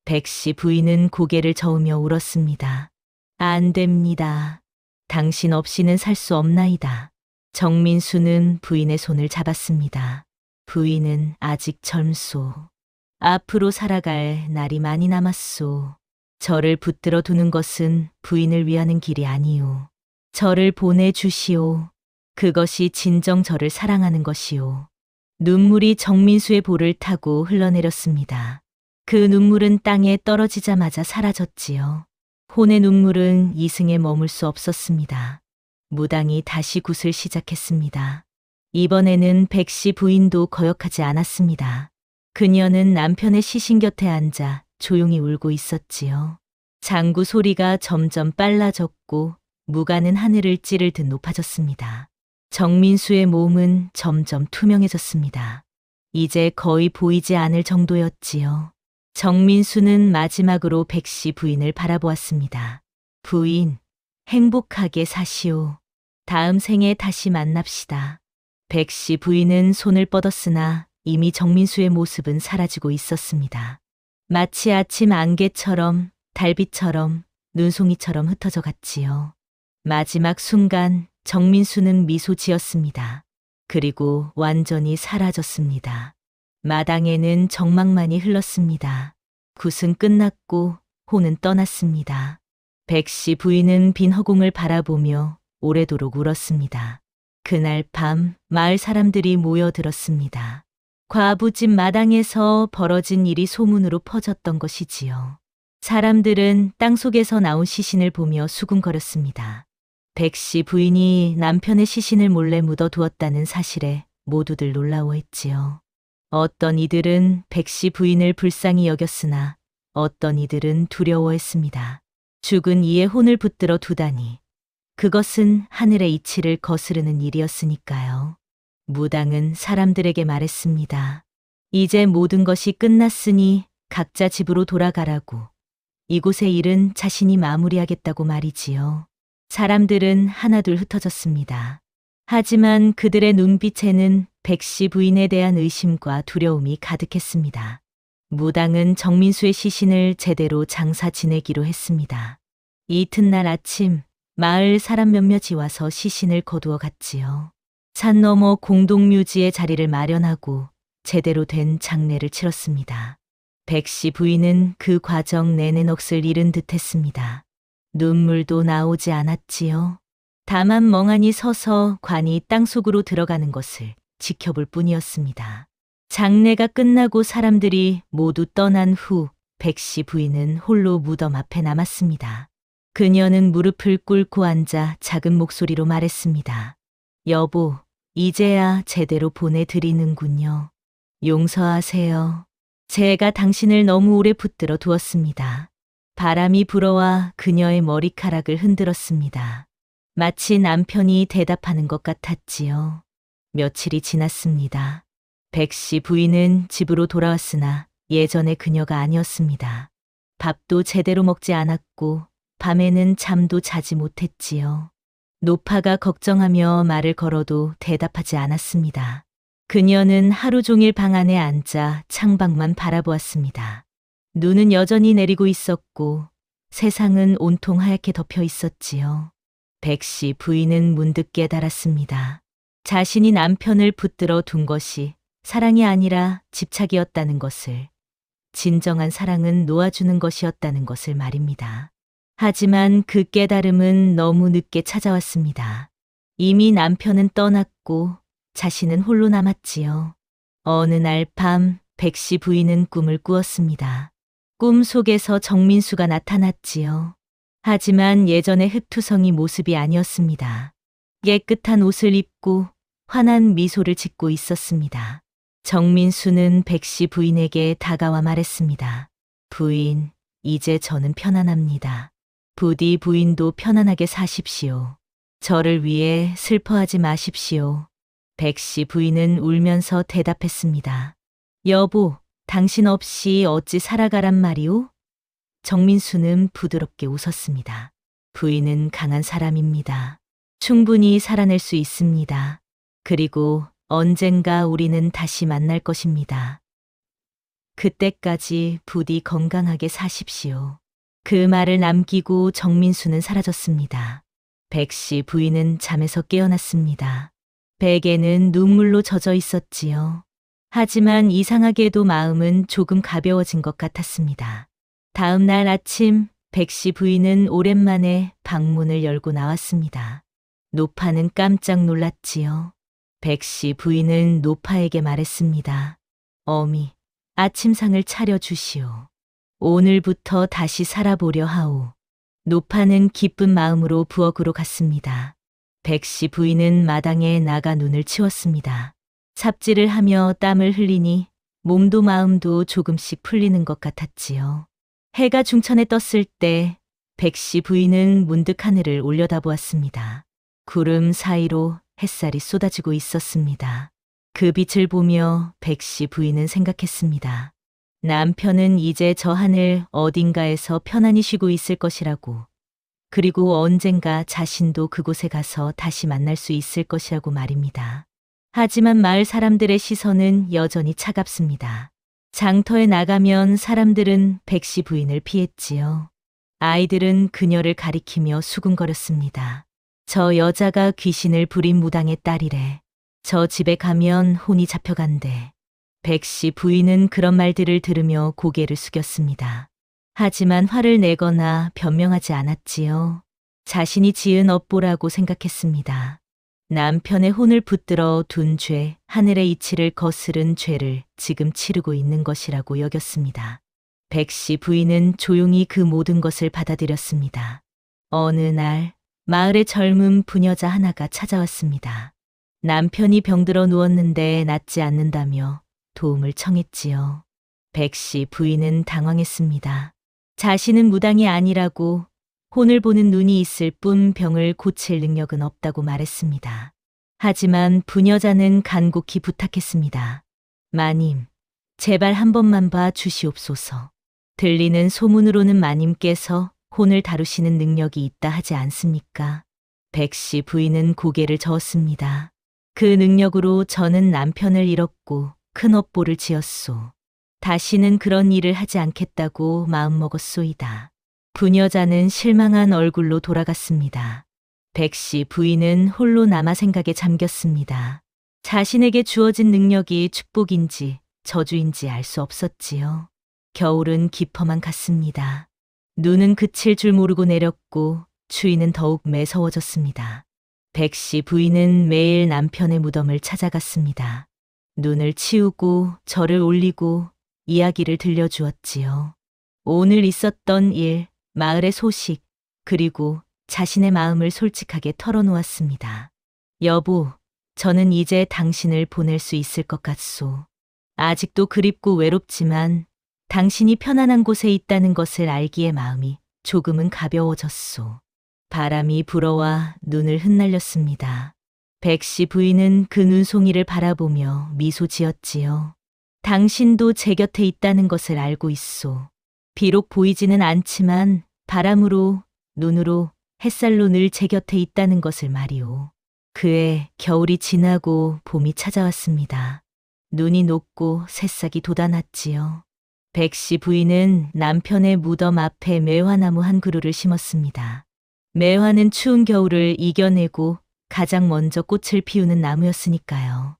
Speaker 1: 백씨 부인은 고개를 저으며 울었습니다. 안 됩니다. 당신 없이는 살 수 없나이다. 정민수는 부인의 손을 잡았습니다. 부인은 아직 젊소. 앞으로 살아갈 날이 많이 남았소. 저를 붙들어 두는 것은 부인을 위하는 길이 아니오. 저를 보내주시오. 그것이 진정 저를 사랑하는 것이오. 눈물이 정민수의 볼을 타고 흘러내렸습니다. 그 눈물은 땅에 떨어지자마자 사라졌지요. 혼의 눈물은 이승에 머물 수 없었습니다. 무당이 다시 굿을 시작했습니다. 이번에는 백씨 부인도 거역하지 않았습니다. 그녀는 남편의 시신 곁에 앉아 조용히 울고 있었지요. 장구 소리가 점점 빨라졌고 무가는 하늘을 찌를 듯 높아졌습니다. 정민수의 몸은 점점 투명해졌습니다. 이제 거의 보이지 않을 정도였지요. 정민수는 마지막으로 백씨 부인을 바라보았습니다. 부인, 행복하게 사시오. 다음 생에 다시 만납시다. 백씨 부인은 손을 뻗었으나 이미 정민수의 모습은 사라지고 있었습니다. 마치 아침 안개처럼, 달빛처럼, 눈송이처럼 흩어져 갔지요. 마지막 순간 정민수는 미소 지었습니다. 그리고 완전히 사라졌습니다. 마당에는 정막만이 흘렀습니다. 굿은 끝났고 혼은 떠났습니다. 백씨 부인은 빈 허공을 바라보며 오래도록 울었습니다. 그날 밤 마을 사람들이 모여들었습니다. 과부집 마당에서 벌어진 일이 소문으로 퍼졌던 것이지요. 사람들은 땅속에서 나온 시신을 보며 수군거렸습니다. 백씨 부인이 남편의 시신을 몰래 묻어두었다는 사실에 모두들 놀라워했지요. 어떤 이들은 백씨 부인을 불쌍히 여겼으나 어떤 이들은 두려워했습니다. 죽은 이의 혼을 붙들어 두다니. 그것은 하늘의 이치를 거스르는 일이었으니까요. 무당은 사람들에게 말했습니다. 이제 모든 것이 끝났으니 각자 집으로 돌아가라고. 이곳의 일은 자신이 마무리하겠다고 말이지요. 사람들은 하나둘 흩어졌습니다. 하지만 그들의 눈빛에는 백씨 부인에 대한 의심과 두려움이 가득했습니다. 무당은 정민수의 시신을 제대로 장사 지내기로 했습니다. 이튿날 아침 마을 사람 몇몇이 와서 시신을 거두어 갔지요. 산 너머 공동묘지에 자리를 마련하고 제대로 된 장례를 치렀습니다. 백씨 부인은 그 과정 내내 넋을 잃은 듯했습니다. 눈물도 나오지 않았지요. 다만 멍하니 서서 관이 땅속으로 들어가는 것을 지켜볼 뿐이었습니다. 장례가 끝나고 사람들이 모두 떠난 후 백씨 부인은 홀로 무덤 앞에 남았습니다. 그녀는 무릎을 꿇고 앉아 작은 목소리로 말했습니다. 여보, 이제야 제대로 보내드리는군요. 용서하세요. 제가 당신을 너무 오래 붙들어 두었습니다. 바람이 불어와 그녀의 머리카락을 흔들었습니다. 마치 남편이 대답하는 것 같았지요. 며칠이 지났습니다. 백씨 부인은 집으로 돌아왔으나 예전의 그녀가 아니었습니다. 밥도 제대로 먹지 않았고 밤에는 잠도 자지 못했지요. 노파가 걱정하며 말을 걸어도 대답하지 않았습니다. 그녀는 하루 종일 방 안에 앉아 창밖만 바라보았습니다. 눈은 여전히 내리고 있었고 세상은 온통 하얗게 덮여 있었지요. 백씨 부인은 문득 깨달았습니다. 자신이 남편을 붙들어 둔 것이 사랑이 아니라 집착이었다는 것을, 진정한 사랑은 놓아주는 것이었다는 것을 말입니다. 하지만 그 깨달음은 너무 늦게 찾아왔습니다. 이미 남편은 떠났고 자신은 홀로 남았지요. 어느 날 밤 백씨 부인은 꿈을 꾸었습니다. 꿈 속에서 정민수가 나타났지요. 하지만 예전의 흑투성이 모습이 아니었습니다. 깨끗한 옷을 입고 환한 미소를 짓고 있었습니다. 정민수는 백씨 부인에게 다가와 말했습니다. 부인, 이제 저는 편안합니다. 부디 부인도 편안하게 사십시오. 저를 위해 슬퍼하지 마십시오. 백씨 부인은 울면서 대답했습니다. 여보, 당신 없이 어찌 살아가란 말이오? 정민수는 부드럽게 웃었습니다. 부인은 강한 사람입니다. 충분히 살아낼 수 있습니다. 그리고 언젠가 우리는 다시 만날 것입니다. 그때까지 부디 건강하게 사십시오. 그 말을 남기고 정민수는 사라졌습니다. 백씨 부인은 잠에서 깨어났습니다. 베개는 눈물로 젖어 있었지요. 하지만 이상하게도 마음은 조금 가벼워진 것 같았습니다. 다음 날 아침 백씨 부인은 오랜만에 방문을 열고 나왔습니다. 노파는 깜짝 놀랐지요. 백씨 부인은 노파에게 말했습니다. 어미, 아침상을 차려주시오. 오늘부터 다시 살아보려 하오. 노파는 기쁜 마음으로 부엌으로 갔습니다. 백씨 부인은 마당에 나가 눈을 치웠습니다. 삽질을 하며 땀을 흘리니 몸도 마음도 조금씩 풀리는 것 같았지요. 해가 중천에 떴을 때 백씨 부인은 문득 하늘을 올려다보았습니다. 구름 사이로 햇살이 쏟아지고 있었습니다. 그 빛을 보며 백씨 부인은 생각했습니다. 남편은 이제 저 하늘 어딘가에서 편안히 쉬고 있을 것이라고, 그리고 언젠가 자신도 그곳에 가서 다시 만날 수 있을 것이라고 말입니다. 하지만 마을 사람들의 시선은 여전히 차갑습니다. 장터에 나가면 사람들은 백씨 부인을 피했지요. 아이들은 그녀를 가리키며 수군거렸습니다. 저 여자가 귀신을 부린 무당의 딸이래. 저 집에 가면 혼이 잡혀간대. 백씨 부인은 그런 말들을 들으며 고개를 숙였습니다. 하지만 화를 내거나 변명하지 않았지요. 자신이 지은 업보라고 생각했습니다. 남편의 혼을 붙들어 둔 죄, 하늘의 이치를 거스른 죄를 지금 치르고 있는 것이라고 여겼습니다. 백씨 부인은 조용히 그 모든 것을 받아들였습니다. 어느 날 마을에 젊은 부녀자 하나가 찾아왔습니다. 남편이 병들어 누웠는데 낫지 않는다며 도움을 청했지요. 백씨 부인은 당황했습니다. 자신은 무당이 아니라고, 혼을 보는 눈이 있을 뿐 병을 고칠 능력은 없다고 말했습니다. 하지만 부녀자는 간곡히 부탁했습니다. 마님, 제발 한 번만 봐 주시옵소서. 들리는 소문으로는 마님께서 혼을 다루시는 능력이 있다 하지 않습니까? 백씨 부인은 고개를 저었습니다. 그 능력으로 저는 남편을 잃었고 큰 업보를 지었소. 다시는 그런 일을 하지 않겠다고 마음먹었소이다. 부녀자는 실망한 얼굴로 돌아갔습니다. 백씨 부인은 홀로 남아 생각에 잠겼습니다. 자신에게 주어진 능력이 축복인지 저주인지 알 수 없었지요. 겨울은 깊어만 갔습니다. 눈은 그칠 줄 모르고 내렸고 추위는 더욱 매서워졌습니다. 백씨 부인은 매일 남편의 무덤을 찾아갔습니다. 눈을 치우고 절을 올리고 이야기를 들려주었지요. 오늘 있었던 일, 마을의 소식, 그리고 자신의 마음을 솔직하게 털어놓았습니다. 여보, 저는 이제 당신을 보낼 수 있을 것 같소. 아직도 그립고 외롭지만 당신이 편안한 곳에 있다는 것을 알기에 마음이 조금은 가벼워졌소. 바람이 불어와 눈을 흩날렸습니다. 백씨 부인은 그 눈송이를 바라보며 미소 지었지요. 당신도 제 곁에 있다는 것을 알고 있소. 비록 보이지는 않지만 바람으로, 눈으로, 햇살로 늘 제 곁에 있다는 것을 말이오. 그해 겨울이 지나고 봄이 찾아왔습니다. 눈이 녹고 새싹이 돋아났지요. 백씨 부인은 남편의 무덤 앞에 매화나무 한 그루를 심었습니다. 매화는 추운 겨울을 이겨내고 가장 먼저 꽃을 피우는 나무였으니까요.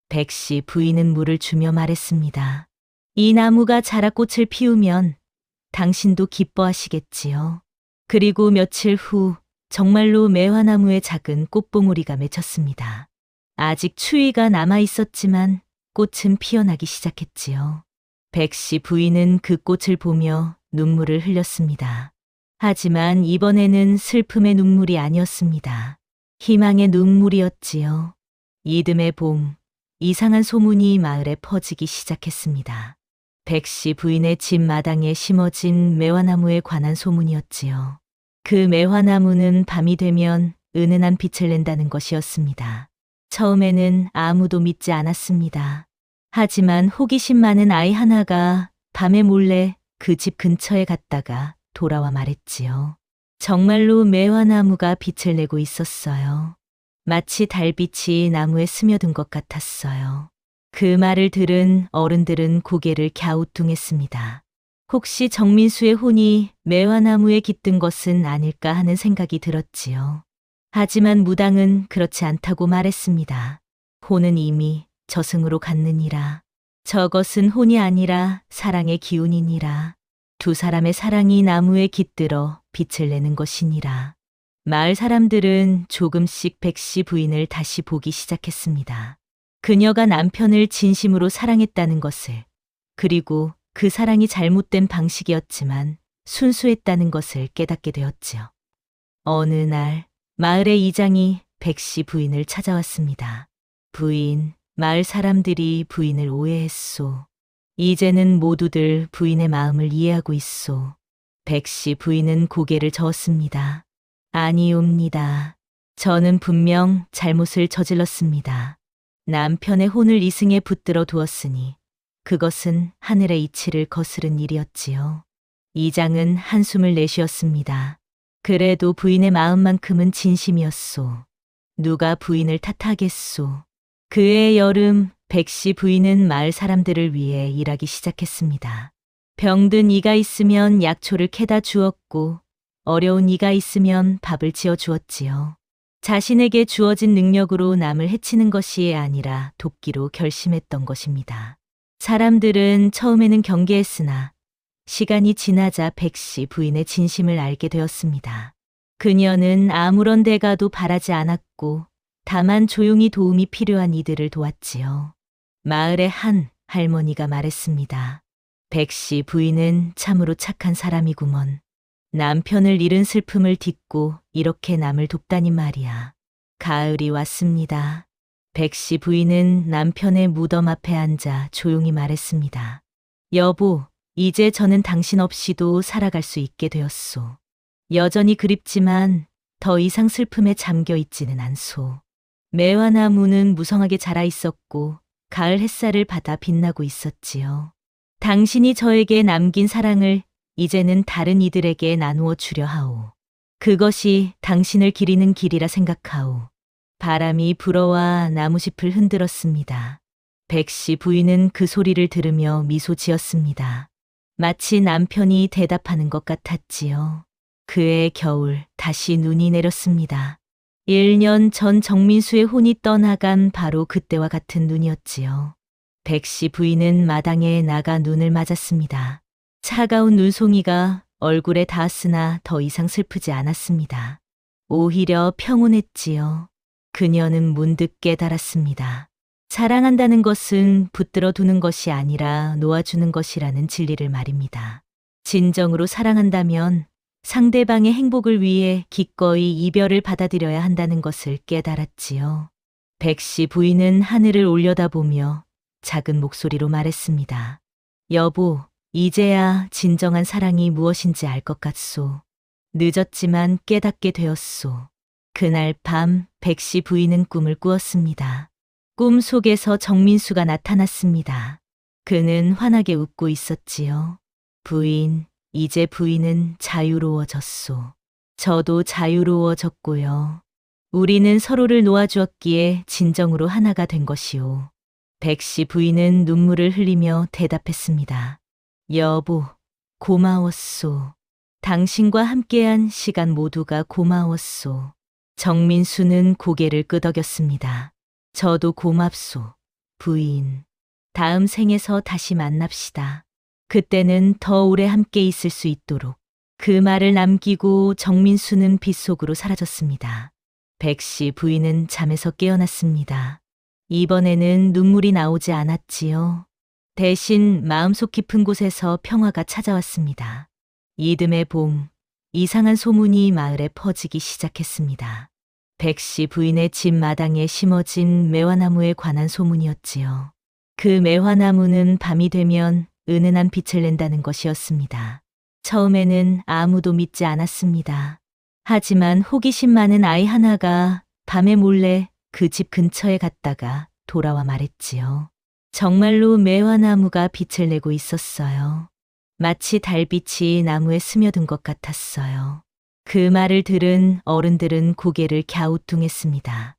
Speaker 1: 백씨 부인은 물을 주며 말했습니다. 이 나무가 자라 꽃을 피우면 당신도 기뻐하시겠지요. 그리고 며칠 후 정말로 매화나무에 작은 꽃봉오리가 맺혔습니다. 아직 추위가 남아 있었지만 꽃은 피어나기 시작했지요. 백씨 부인은 그 꽃을 보며 눈물을 흘렸습니다. 하지만 이번에는 슬픔의 눈물이 아니었습니다. 희망의 눈물이었지요. 이듬해 봄, 이상한 소문이 마을에 퍼지기 시작했습니다. 백씨 부인의 집 마당에 심어진 매화나무에 관한 소문이었지요. 그 매화나무는 밤이 되면 은은한 빛을 낸다는 것이었습니다. 처음에는 아무도 믿지 않았습니다. 하지만 호기심 많은 아이 하나가 밤에 몰래 그 집 근처에 갔다가 돌아와 말했지요. 정말로 매화나무가 빛을 내고 있었어요. 마치 달빛이 나무에 스며든 것 같았어요. 그 말을 들은 어른들은 고개를 갸우뚱했습니다. 혹시 정민수의 혼이 매화나무에 깃든 것은 아닐까 하는 생각이 들었지요. 하지만 무당은 그렇지 않다고 말했습니다. 혼은 이미 저승으로 갔느니라. 저것은 혼이 아니라 사랑의 기운이니라. 두 사람의 사랑이 나무에 깃들어 빛을 내는 것이니라. 마을 사람들은 조금씩 백씨 부인을 다시 보기 시작했습니다. 그녀가 남편을 진심으로 사랑했다는 것을, 그리고 그 사랑이 잘못된 방식이었지만 순수했다는 것을 깨닫게 되었지요. 어느 날 마을의 이장이 백씨 부인을 찾아왔습니다. 부인, 마을 사람들이 부인을 오해했소. 이제는 모두들 부인의 마음을 이해하고 있소. 백씨 부인은 고개를 저었습니다. 아니옵니다. 저는 분명 잘못을 저질렀습니다. 남편의 혼을 이승에 붙들어 두었으니 그것은 하늘의 이치를 거스른 일이었지요. 이장은 한숨을 내쉬었습니다. 그래도 부인의 마음만큼은 진심이었소. 누가 부인을 탓하겠소. 그해 여름 백씨 부인은 마을 사람들을 위해 일하기 시작했습니다. 병든 이가 있으면 약초를 캐다 주었고 어려운 이가 있으면 밥을 지어 주었지요. 자신에게 주어진 능력으로 남을 해치는 것이 아니라 돕기로 결심했던 것입니다. 사람들은 처음에는 경계했으나 시간이 지나자 백씨 부인의 진심을 알게 되었습니다. 그녀는 아무런 대가도 바라지 않았고 다만 조용히 도움이 필요한 이들을 도왔지요. 마을의 한 할머니가 말했습니다. 백씨 부인은 참으로 착한 사람이구먼. 남편을 잃은 슬픔을 딛고 이렇게 남을 돕다니 말이야. 가을이 왔습니다. 백씨 부인은 남편의 무덤 앞에 앉아 조용히 말했습니다. 여보, 이제 저는 당신 없이도 살아갈 수 있게 되었소. 여전히 그립지만 더 이상 슬픔에 잠겨 있지는 않소. 매화나무는 무성하게 자라 있었고 가을 햇살을 받아 빛나고 있었지요. 당신이 저에게 남긴 사랑을 이제는 다른 이들에게 나누어 주려 하오. 그것이 당신을 기리는 길이라 생각하오. 바람이 불어와 나무짚을 흔들었습니다. 백씨 부인은 그 소리를 들으며 미소 지었습니다. 마치 남편이 대답하는 것 같았지요. 그해 겨울 다시 눈이 내렸습니다. 1년 전 정민수의 혼이 떠나간 바로 그때와 같은 눈이었지요. 백씨 부인은 마당에 나가 눈을 맞았습니다. 차가운 눈송이가 얼굴에 닿았으나 더 이상 슬프지 않았습니다. 오히려 평온했지요. 그녀는 문득 깨달았습니다. 사랑한다는 것은 붙들어 두는 것이 아니라 놓아주는 것이라는 진리를 말입니다. 진정으로 사랑한다면 상대방의 행복을 위해 기꺼이 이별을 받아들여야 한다는 것을 깨달았지요. 백씨 부인은 하늘을 올려다보며 작은 목소리로 말했습니다. 여보, 이제야 진정한 사랑이 무엇인지 알 것 같소. 늦었지만 깨닫게 되었소. 그날 밤 백씨 부인은 꿈을 꾸었습니다. 꿈 속에서 정민수가 나타났습니다. 그는 환하게 웃고 있었지요. 부인, 이제 부인은 자유로워졌소. 저도 자유로워졌고요. 우리는 서로를 놓아주었기에 진정으로 하나가 된 것이오. 백씨 부인은 눈물을 흘리며 대답했습니다. 여보, 고마웠소. 당신과 함께한 시간 모두가 고마웠소. 정민수는 고개를 끄덕였습니다. 저도 고맙소, 부인. 다음 생에서 다시 만납시다. 그때는 더 오래 함께 있을 수 있도록. 그 말을 남기고 정민수는 빗속으로 사라졌습니다. 백씨 부인은 잠에서 깨어났습니다. 이번에는 눈물이 나오지 않았지요. 대신 마음속 깊은 곳에서 평화가 찾아왔습니다. 이듬해 봄, 이상한 소문이 마을에 퍼지기 시작했습니다. 백씨 부인의 집 마당에 심어진 매화나무에 관한 소문이었지요. 그 매화나무는 밤이 되면 은은한 빛을 낸다는 것이었습니다. 처음에는 아무도 믿지 않았습니다. 하지만 호기심 많은 아이 하나가 밤에 몰래 그 집 근처에 갔다가 돌아와 말했지요. 정말로 매화나무가 빛을 내고 있었어요. 마치 달빛이 나무에 스며든 것 같았어요. 그 말을 들은 어른들은 고개를 갸우뚱했습니다.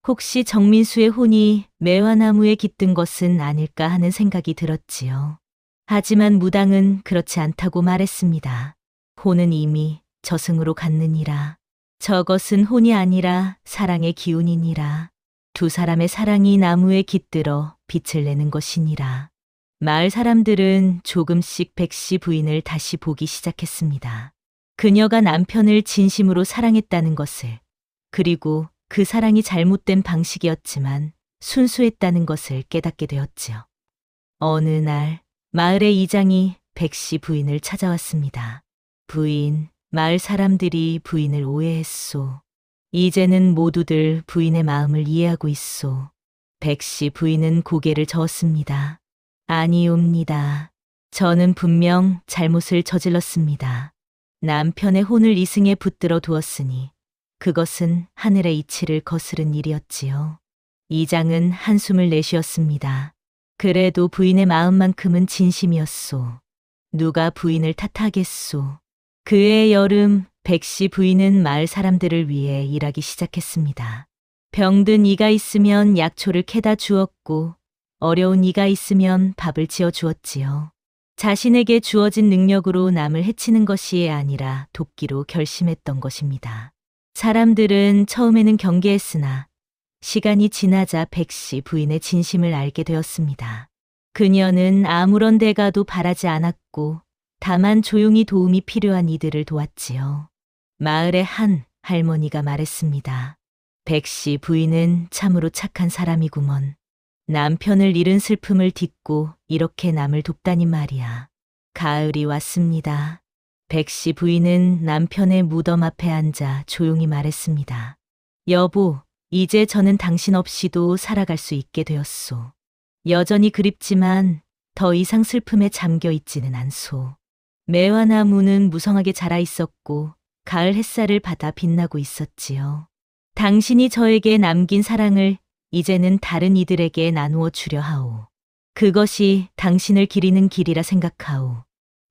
Speaker 1: 혹시 정민수의 혼이 매화나무에 깃든 것은 아닐까 하는 생각이 들었지요. 하지만 무당은 그렇지 않다고 말했습니다. 혼은 이미 저승으로 갔느니라. 저것은 혼이 아니라 사랑의 기운이니라. 두 사람의 사랑이 나무에 깃들어 빛을 내는 것이니라. 마을 사람들은 조금씩 백씨 부인을 다시 보기 시작했습니다. 그녀가 남편을 진심으로 사랑했다는 것을, 그리고 그 사랑이 잘못된 방식이었지만 순수했다는 것을 깨닫게 되었지요. 어느 날 마을의 이장이 백씨 부인을 찾아왔습니다. 부인, 마을 사람들이 부인을 오해했소. 이제는 모두들 부인의 마음을 이해하고 있소. 백씨 부인은 고개를 저었습니다. 아니옵니다. 저는 분명 잘못을 저질렀습니다. 남편의 혼을 이승에 붙들어 두었으니 그것은 하늘의 이치를 거스른 일이었지요. 이장은 한숨을 내쉬었습니다. 그래도 부인의 마음만큼은 진심이었소. 누가 부인을 탓하겠소. 그해 여름 백씨 부인은 마을 사람들을 위해 일하기 시작했습니다. 병든 이가 있으면 약초를 캐다 주었고 어려운 이가 있으면 밥을 지어 주었지요. 자신에게 주어진 능력으로 남을 해치는 것이 아니라 돕기로 결심했던 것입니다. 사람들은 처음에는 경계했으나 시간이 지나자 백씨 부인의 진심을 알게 되었습니다. 그녀는 아무런 대가도 바라지 않았고 다만 조용히 도움이 필요한 이들을 도왔지요. 마을의 한 할머니가 말했습니다. 백씨 부인은 참으로 착한 사람이구먼. 남편을 잃은 슬픔을 딛고 이렇게 남을 돕다니 말이야. 가을이 왔습니다. 백씨 부인은 남편의 무덤 앞에 앉아 조용히 말했습니다. 여보, 이제 저는 당신 없이도 살아갈 수 있게 되었소. 여전히 그립지만 더 이상 슬픔에 잠겨 있지는 않소. 매화나무는 무성하게 자라 있었고 가을 햇살을 받아 빛나고 있었지요. 당신이 저에게 남긴 사랑을 이제는 다른 이들에게 나누어 주려 하오. 그것이 당신을 기리는 길이라 생각하오.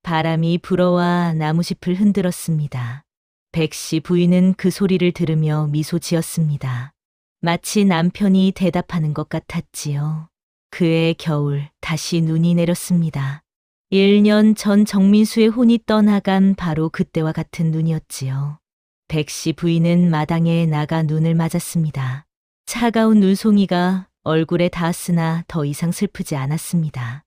Speaker 1: 바람이 불어와 나무짚을 흔들었습니다. 백씨 부인은 그 소리를 들으며 미소 지었습니다. 마치 남편이 대답하는 것 같았지요. 그해 겨울 다시 눈이 내렸습니다. 1년 전 정민수의 혼이 떠나간 바로 그때와 같은 눈이었지요. 백씨 부인은 마당에 나가 눈을 맞았습니다. 차가운 눈송이가 얼굴에 닿았으나 더 이상 슬프지 않았습니다.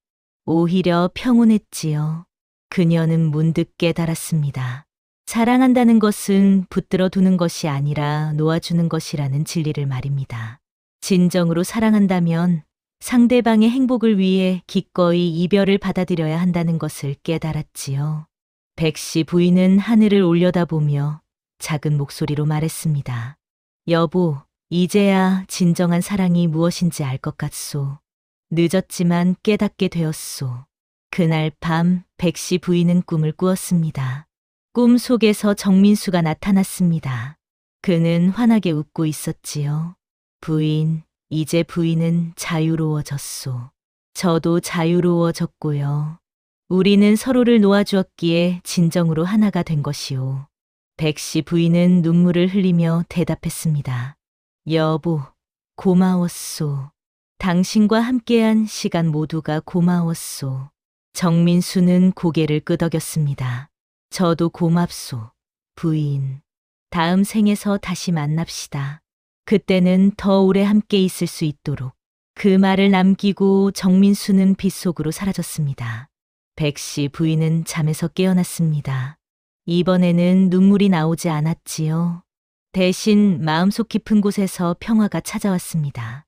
Speaker 1: 오히려 평온했지요. 그녀는 문득 깨달았습니다. 사랑한다는 것은 붙들어 두는 것이 아니라 놓아주는 것이라는 진리를 말입니다. 진정으로 사랑한다면 상대방의 행복을 위해 기꺼이 이별을 받아들여야 한다는 것을 깨달았지요. 백씨 부인은 하늘을 올려다보며 작은 목소리로 말했습니다. 여보, 이제야 진정한 사랑이 무엇인지 알 것 같소. 늦었지만 깨닫게 되었소. 그날 밤 백씨 부인은 꿈을 꾸었습니다. 꿈 속에서 정민수가 나타났습니다. 그는 환하게 웃고 있었지요. 부인, 이제 부인은 자유로워졌소. 저도 자유로워졌고요. 우리는 서로를 놓아주었기에 진정으로 하나가 된 것이오. 백씨 부인은 눈물을 흘리며 대답했습니다. 여보, 고마웠소. 당신과 함께한 시간 모두가 고마웠소. 정민수는 고개를 끄덕였습니다. 저도 고맙소, 부인. 다음 생에서 다시 만납시다. 그때는 더 오래 함께 있을 수 있도록. 그 말을 남기고 정민수는 빗속으로 사라졌습니다. 백씨 부인은 잠에서 깨어났습니다. 이번에는 눈물이 나오지 않았지요. 대신 마음속 깊은 곳에서 평화가 찾아왔습니다.